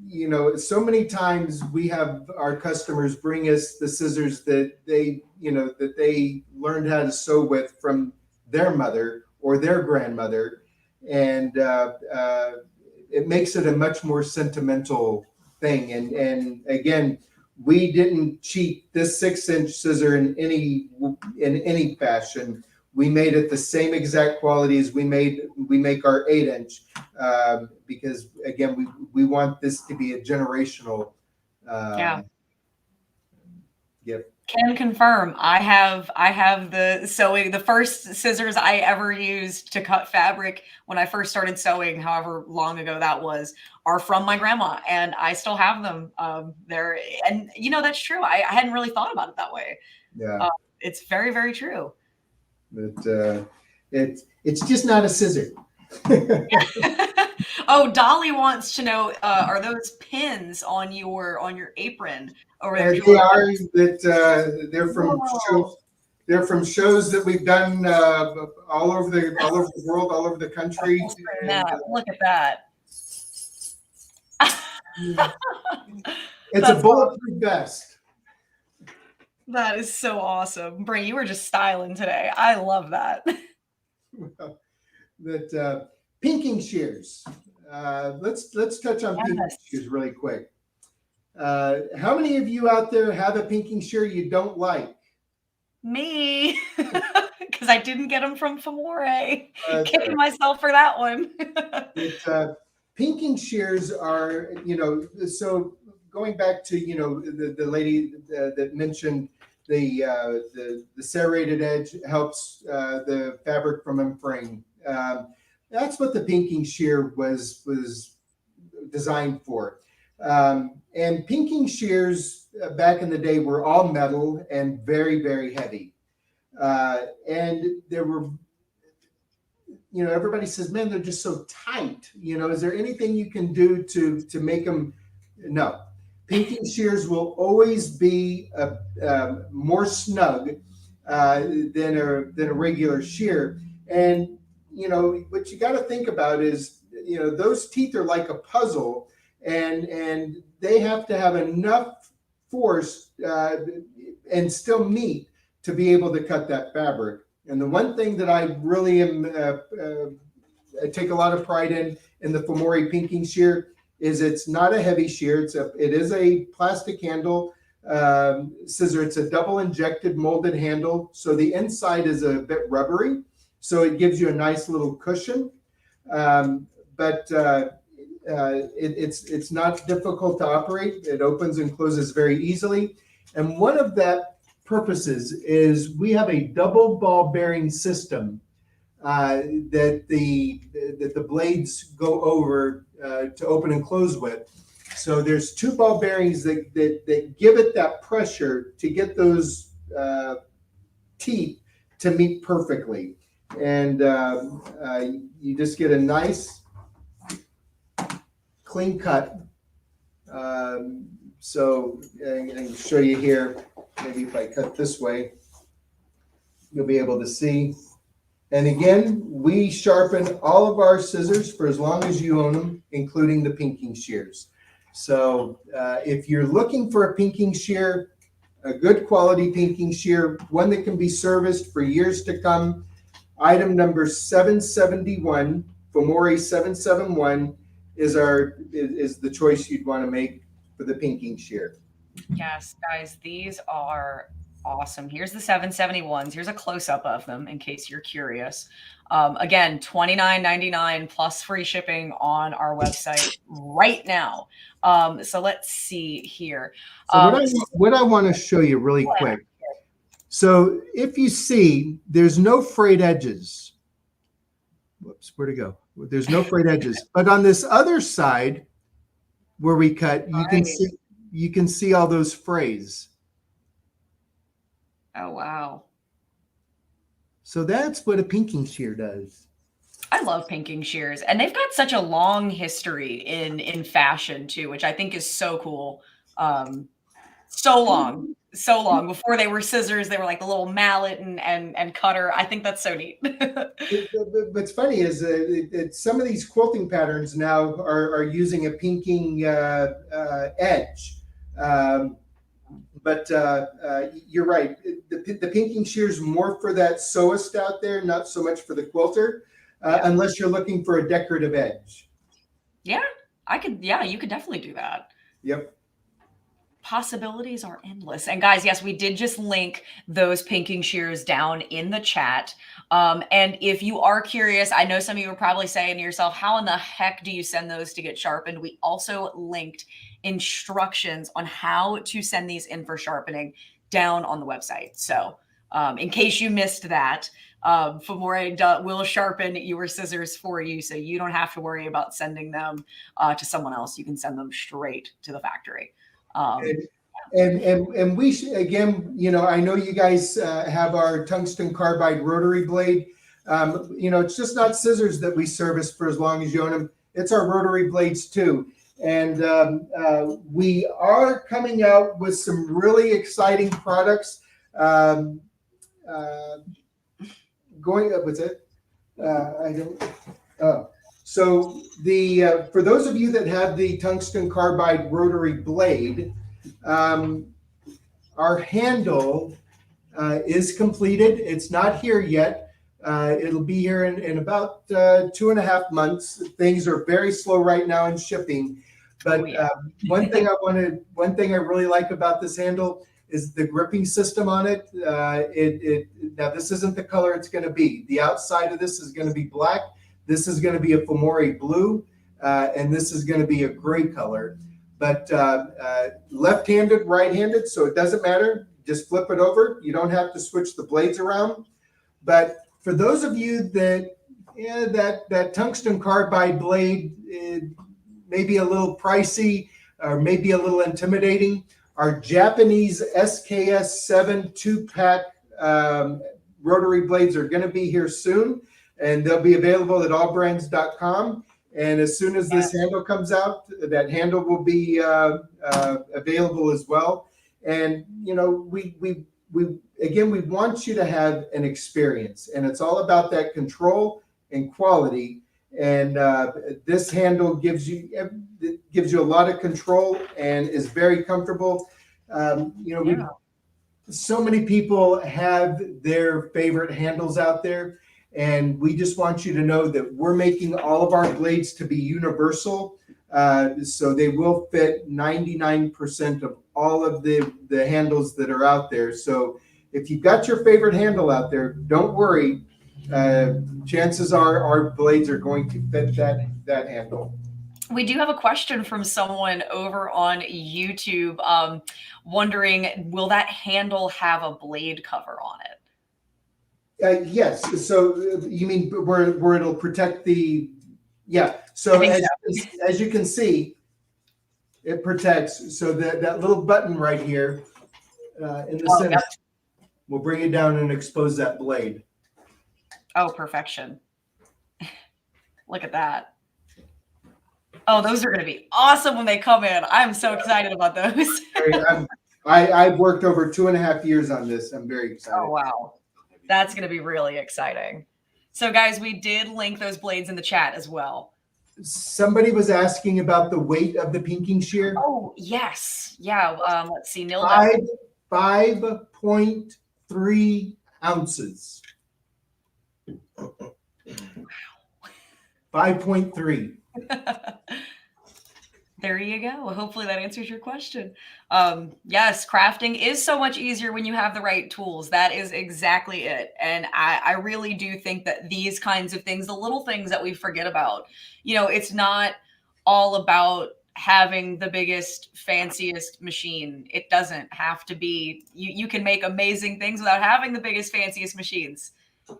You know, so many times we have our customers bring us the scissors that they, you know, that they learned how to sew with from their mother or their grandmother. And it makes it a much more sentimental thing. And again, we didn't cheat this 6-inch scissor in any fashion. We made it the same exact quality as we make our 8-inch, because again, we want this to be a generational gift. Can confirm. I have the first scissors I ever used to cut fabric when I first started sewing, however long ago that was, are from my grandma, and I still have them. There, and you know, that's true. I hadn't really thought about it that way. Yeah. It's very, very true. But it's just not a scissor. Oh, Dolly wants to know, are those pins on your apron over there? They are. That they're from shows. They're from shows that we've done all over the world, all over the country. Look at that. It's a bulletproof vest. That is so awesome. Brent, you were just styling today. I love that. Well, that pinking shears. Let's touch on pinking shears really quick. How many of you out there have a pinking shear you don't like? Me, because I didn't get them from Famore. Kicking myself for that one. Pinking shears are, you know, so going back to, you know, the lady that mentioned the serrated edge helps the fabric from unfurling. That's what the pinking shear was designed for. And pinking shears back in the day were all metal and very, very heavy. And there were, you know, everybody says, man, they're just so tight. You know, is there anything you can do to make them? No. Pinking shears will always be more snug than a regular shear. And, you know, what you got to think about is, you know, those teeth are like a puzzle, and they have to have enough force and still meet to be able to cut that fabric. And the one thing that I really I take a lot of pride in the Famore pinking shear is it's not a heavy shear. It is a plastic handle scissor. It's a double injected molded handle, so the inside is a bit rubbery, so it gives you a nice little cushion. But it's not difficult to operate. It opens and closes very easily. And one of that purposes is we have a double ball bearing system that the blades go over to open and close with. So there's 2 ball bearings that give it that pressure to get those teeth to meet perfectly. And you just get a nice clean cut. So I can show you here. Maybe if I cut this way, you'll be able to see. And again, we sharpen all of our scissors for as long as you own them, including the pinking shears. So if you're looking for a pinking shear, a good quality pinking shear, one that can be serviced for years to come, item number 771, Famore 771, is the choice you'd want to make for the pinking shear. Yes, guys, these are awesome. Here's the 771s. Here's a close-up of them in case you're curious. Again, $29.99 plus free shipping on our website right now. So let's see here. So what I want to show you really quick. So if you see, there's no frayed edges. Whoops, where'd it go? There's no frayed edges. But on this other side where we cut, you can see all those frays. Oh, wow. So that's what a pinking shear does. I love pinking shears, and they've got such a long history in fashion too, which I think is so cool. So long. so long. Before they were scissors, they were like the little mallet and cutter. I think that's so neat. What's funny is some of these quilting patterns now are using a pinking edge. But you're right. The pinking shears more for that sewist out there, not so much for the quilter, unless you're looking for a decorative edge. Yeah, I could. Yeah, you could definitely do that. Yep. Possibilities are endless. And guys, yes, we did just link those pinking shears down in the chat. And if you are curious, I know some of you are probably saying to yourself, how in the heck do you send those to get sharpened? We also linked instructions on how to send these in for sharpening down on the website. So in case you missed that, Famore will sharpen your scissors for you, so you don't have to worry about sending them to someone else. You can send them straight to the factory. And we should, again, you know, I know you guys have our tungsten carbide rotary blade. You know, it's just not scissors that we service for as long as you own them. It's our rotary blades too. And we are coming out with some really exciting products. Going up with it. I don't. So the for those of you that have the tungsten carbide rotary blade, our handle is completed. It's not here yet. It'll be here in about 2.5 months. Things are very slow right now in shipping. But one thing I really like about this handle is the gripping system on it. Now this isn't the color it's going to be. The outside of this is going to be black. This is going to be a Famore blue, and this is going to be a gray color. But left-handed, right-handed, so it doesn't matter. Just flip it over. You don't have to switch the blades around. But for those of you that, that tungsten carbide blade may be a little pricey or maybe a little intimidating, our Japanese SKS7 2-pack rotary blades are going to be here soon. And they'll be available at allbrands.com. And as soon as this handle comes out, that handle will be available as well. And, you know, we want you to have an experience. And it's all about that control and quality. And this handle gives you a lot of control and is very comfortable. So many people have their favorite handles out there. And we just want you to know that we're making all of our blades to be universal. So they will fit 99% of all of the handles that are out there. So if you've got your favorite handle out there, don't worry. Chances are our blades are going to fit that handle. We do have a question from someone over on YouTube wondering, will that handle have a blade cover on it? Yes. So you mean where it'll protect the, So as you can see, it protects. So that little button right here in the center will bring it down and expose that blade. Oh, perfection. Look at that. Oh, those are going to be awesome when they come in. I'm so excited about those. I've worked over 2.5 years on this. I'm very excited. Oh, wow. That's going to be really exciting. So guys, we did link those blades in the chat as well. Somebody was asking about the weight of the pinking shear. Oh, yes. Yeah. Let's see. 5.3 ounces. 5.3. There you go. Hopefully that answers your question. Yes, crafting is so much easier when you have the right tools. That is exactly it. And I really do think that these kinds of things, the little things that we forget about, you know, it's not all about having the biggest, fanciest machine. It doesn't have to be. You can make amazing things without having the biggest, fanciest machines.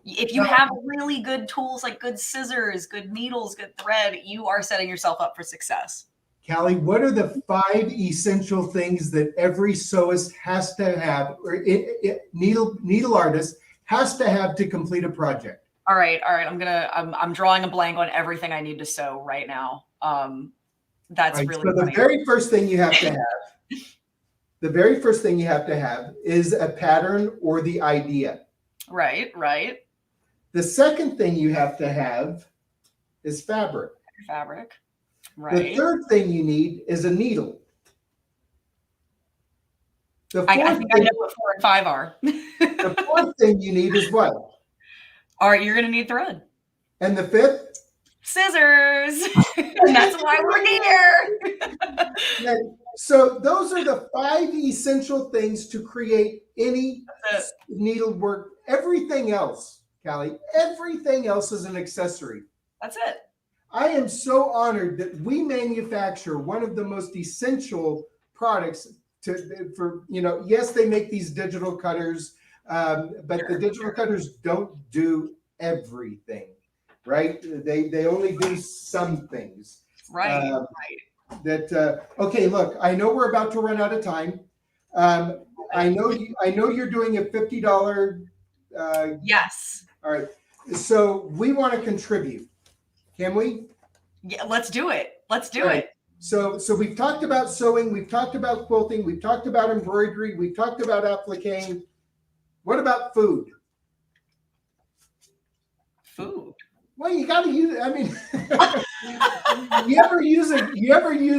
If you have really good tools like good scissors, good needles, good thread, you are setting yourself up for success. Callie, what are the 5 essential things that every sewist has to have, or needle artist has to have to complete a project? All right. I'm drawing a blank on everything I need to sew right now. That's really so funny. The very first thing you have to have the very first thing you have to have is a pattern or the idea. Right. The second thing you have to have is fabric. Fabric. The Right. third thing you need is a needle. I think I know what 4 and 5 are. The fourth thing you need is what? All right, you're going to need thread. And the fifth? Scissors. And that's why we're here. Yeah. So those are the 5 essential things to create any needlework. Everything else, Callie, everything else is an accessory. That's it. I am so honored that we manufacture one of the most essential products for, yes, they make these digital cutters, but the digital cutters don't do everything, right? They only do some things. Right. Okay, look, I know we're about to run out of time. I know you're doing a $50. Yes. All right. So we want to contribute. Can we? Yeah, let's do it. Let's do Right. it. So we've talked about sewing, we've talked about quilting, we've talked about embroidery, we've talked about appliquing. What about food? Food. Well, you got to use. I mean, you ever use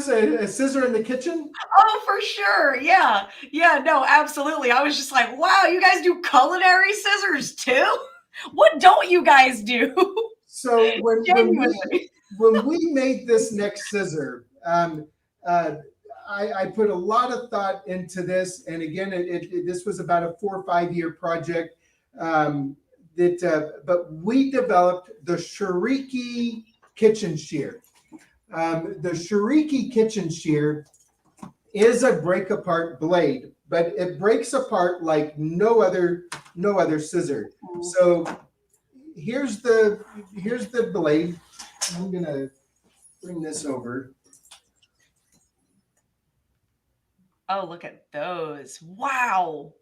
a scissor in the kitchen? Oh, for sure. Yeah. No, absolutely. I was just like, wow, you guys do culinary scissors too? What don't you guys do? So when Genuinely. we made this next scissor, I put a lot of thought into this, and again, this was about a 4 or 5 year project. But we developed the Shiriki kitchen shear. The Shiriki kitchen shear is a break apart blade, but it breaks apart like no other scissor. So here's the blade. I'm gonna bring this over. Oh, look at those. Wow.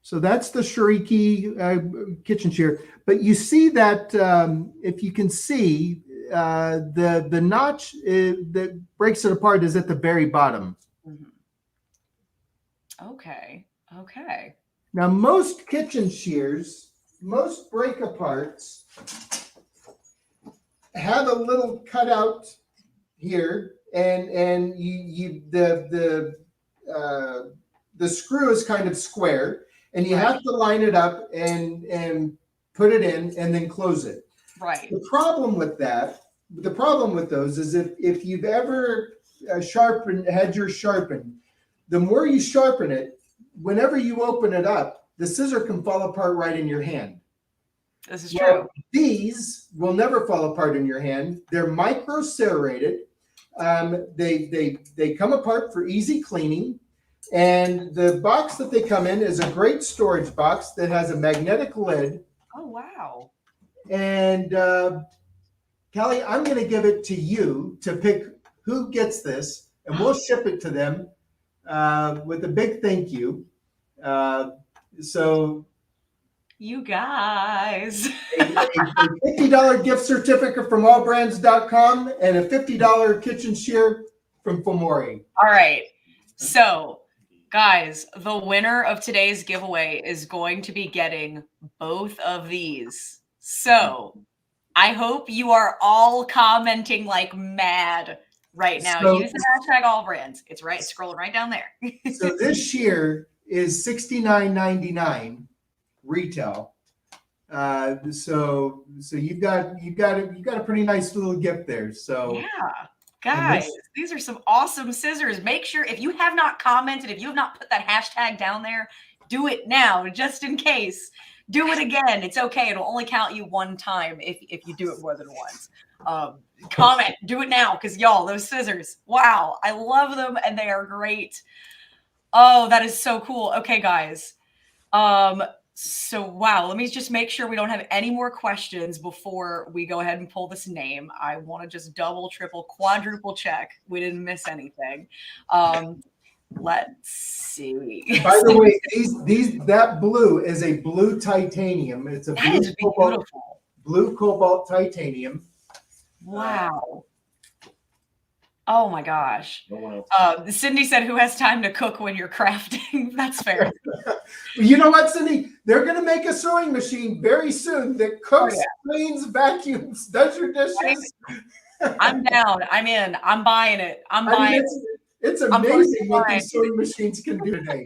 So that's the Shiriki kitchen shear. But you see that, if you can see, the notch that breaks it apart is at the very bottom. Mm-hmm. Okay. Now, most kitchen shears, most break aparts have a little cutout here, and the screw is kind of square. And you have to line it up and put it in and then close it. Right. The problem with those is if you've ever had yours sharpened, the more you sharpen it, whenever you open it up, the scissor can fall apart right in your hand. This is true. These will never fall apart in your hand. They're micro serrated. They come apart for easy cleaning. And the box that they come in is a great storage box that has a magnetic lid. Oh, wow. And Callie, I'm going to give it to you to pick who gets this, and we'll ship it to them with a big thank you. So you guys. a $50 gift certificate from AllBrands.com and a $50 kitchen shear from Famore. All right. So, guys, the winner of today's giveaway is going to be getting both of these. So I hope you are all commenting like mad right now. So, use the hashtag AllBrands. It's scrolling right down there. So this shear is $69.99 retail. So you've got a pretty nice little gift there. So yeah. Guys, these are some awesome scissors. Make sure, if you have not commented, if you have not put that hashtag down there, do it now, just in case. Do it again. It's okay. It'll only count you one time if you do it more than once. Comment. Do it now, because y'all, those scissors, wow. I love them, and they are great. Oh, that is so cool. Okay, guys. So, wow, let me just make sure we don't have any more questions before we go ahead and pull this name. I want to just double, triple, quadruple check we didn't miss anything. Let's see. By the way, that blue is a blue titanium. It's a blue cobalt titanium. Wow. Oh my gosh. No one else. Cindy said, who has time to cook when you're crafting? That's fair. You know what, Cindy? They're going to make a sewing machine very soon that cooks, cleans, vacuums, does your dishes. I'm down. I'm in. I'm buying it. I'm buying it. It's amazing what these sewing machines can do today.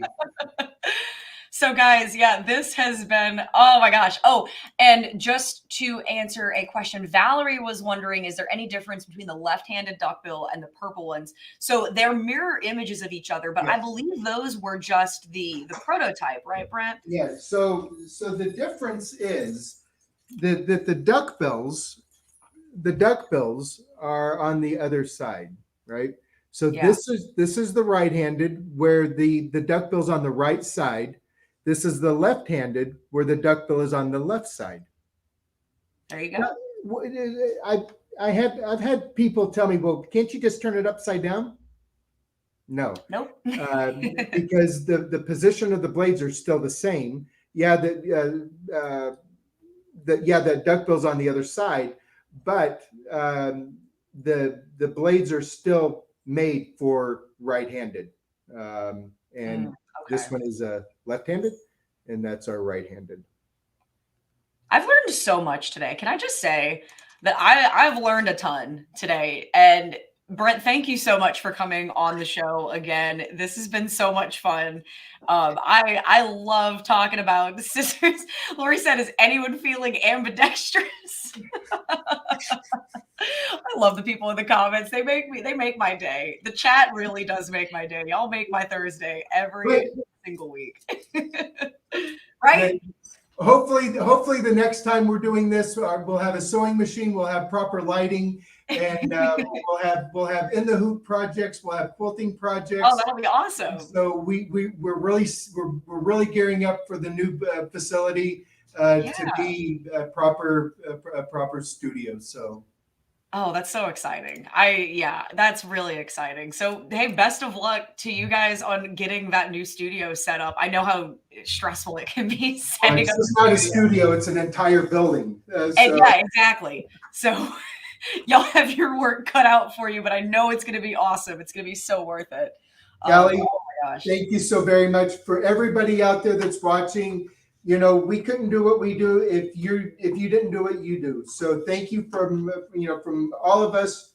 So guys, yeah, this has been, oh my gosh. Oh, and just to answer a question, Valerie was wondering, is there any difference between the left-handed duckbill and the purple ones? So they're mirror images of each other, but I believe those were just the prototype, right, Brent? Yeah, so the difference is that the duckbills are on the other side, right? So this is the right-handed where the duckbill's on the right side. This is the left-handed where the duckbill is on the left side. There you go. Now, I've had people tell me, well, can't you just turn it upside down? No. Nope. Because the position of the blades are still the same. Yeah, the duckbill's on the other side, but the blades are still made for right-handed. This one is left-handed, and that's our right-handed. I've learned so much today. Can I just say that I've learned a ton today? And Brent, thank you so much for coming on the show again. This has been so much fun. I love talking about scissors. Lori said, is anyone feeling ambidextrous? I love the people in the comments. They make my day. The chat really does make my day. Y'all make my Thursday every single week. Right? Hopefully the next time we're doing this, we'll have a sewing machine, we'll have proper lighting, and we'll have in the hoop projects, we'll have quilting projects. Oh, that'll be awesome. So we're really gearing up for the new facility to be a proper studio. So. Oh, that's so exciting. That's really exciting. So, hey, best of luck to you guys on getting that new studio set up. I know how stressful it can be setting up. It's not a studio, it's an entire building. Yeah, exactly. So y'all have your work cut out for you, but I know it's going to be awesome. It's going to be so worth it. Callie, oh my gosh. Thank you so very much. For everybody out there that's watching, we couldn't do what we do if you didn't do what you do. So thank you from all of us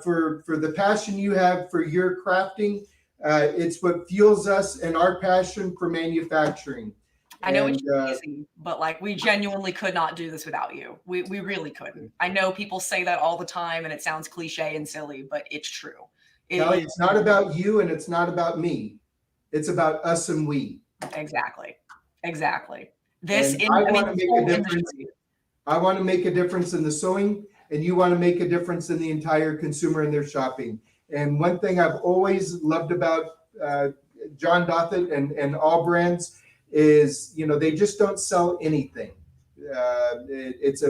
for the passion you have for your crafting. It's what fuels us and our passion for manufacturing. I know it's easy, but we genuinely could not do this without you. We really couldn't. I know people say that all the time and it sounds cliche and silly, but it's true. Kelly, it's not about you and it's not about me. It's about us and we. Exactly. I want to make a difference. I want to make a difference in the sewing, and you want to make a difference in the entire consumer in their shopping. And one thing I've always loved about John Dothett and AllBrands is, they just don't sell anything. It's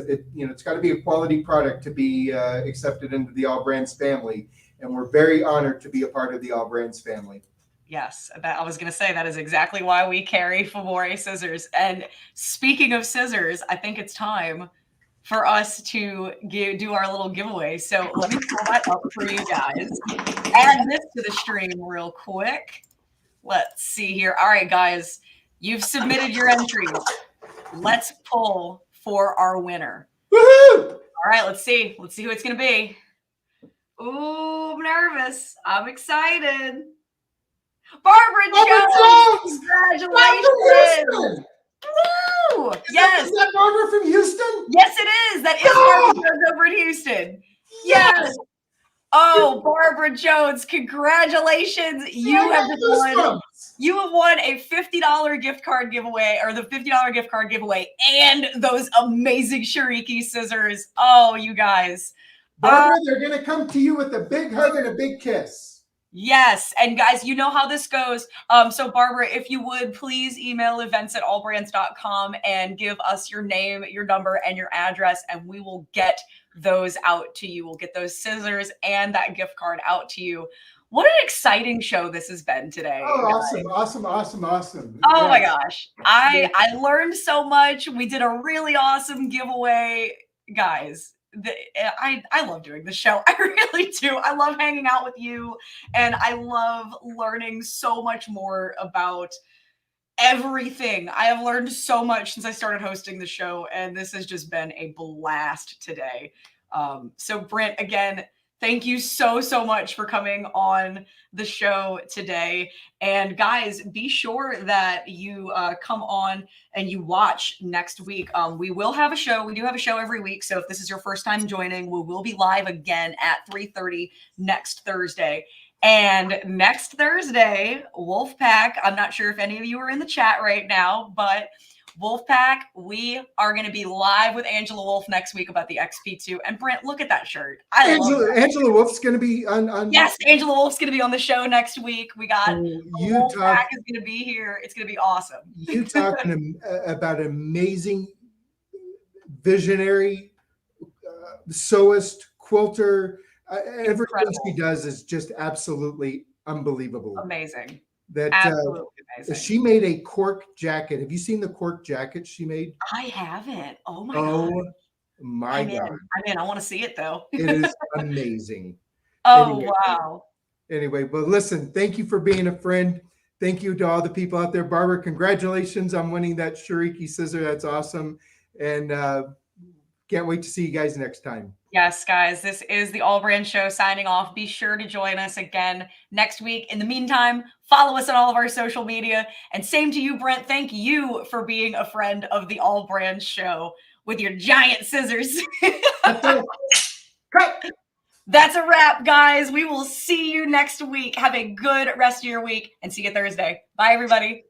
got to be a quality product to be accepted into the AllBrands family, and we're very honored to be a part of the AllBrands family. Yes, I was going to say that is exactly why we carry Famore scissors. And speaking of scissors, I think it's time for us to do our little giveaway. So let me pull that up for you guys. Add this to the stream real quick. Let's see here. All right, guys, you've submitted your entries. Let's pull for our winner. Woohoo! All right, let's see. Let's see who it's going to be. Ooh, I'm nervous. I'm excited. Barbara Jones! Congratulations! Woo! Yes. Is that Barbara from Houston? Yes, it is. That is Barbara Jones over in Houston. Yes. Oh, Barbara Jones, congratulations. You have won a $50 gift card giveaway, or the $50 gift card giveaway, and those amazing Shiriki scissors. Oh, you guys. Barbara, they're going to come to you with a big hug and a big kiss. Yes. And guys, you know how this goes. So Barbara, if you would please email events@allbrands.com and give us your name, your number, and your address, and we will get those out to you. We'll get those scissors and that gift card out to you. What an exciting show this has been today. Oh, awesome. Oh my gosh. I learned so much. We did a really awesome giveaway. Guys, I love doing the show. I really do. I love hanging out with you, and I love learning so much more about everything. I have learned so much since I started hosting the show, and this has just been a blast today. So Brent, again, thank you so much for coming on the show today. And guys, be sure that you come on and you watch next week. We will have a show. We do have a show every week. So if this is your first time joining, we will be live again at 3:30 next Thursday. And next Thursday, Wolfpack, I'm not sure if any of you are in the chat right now, but Wolfpack, we are going to be live with Angela Wolf next week about the XP2. And Brent, look at that shirt. I love that. Angela Wolf's going to be on. Yes, Angela Wolf's going to be on the show next week. We got Wolfpack is going to be here. It's going to be awesome. You talking about amazing visionary sewist, quilter. Everything she does is just absolutely unbelievable. Amazing. That absolutely amazing. She made a cork jacket. Have you seen the cork jacket she made? I haven't. Oh my god. Oh my god. I'm in. I want to see it though. It is amazing. Oh wow. Anyway, but listen, thank you for being a friend. Thank you to all the people out there. Barbara, congratulations on winning that Shiriki scissor. That's awesome. And can't wait to see you guys next time. Yes, guys, this is the AllBrands Show signing off. Be sure to join us again next week. In the meantime, follow us on all of our social media. And same to you, Brent. Thank you for being a friend of the AllBrands Show with your giant scissors. That's a wrap, guys. We will see you next week. Have a good rest of your week and see you Thursday. Bye, everybody.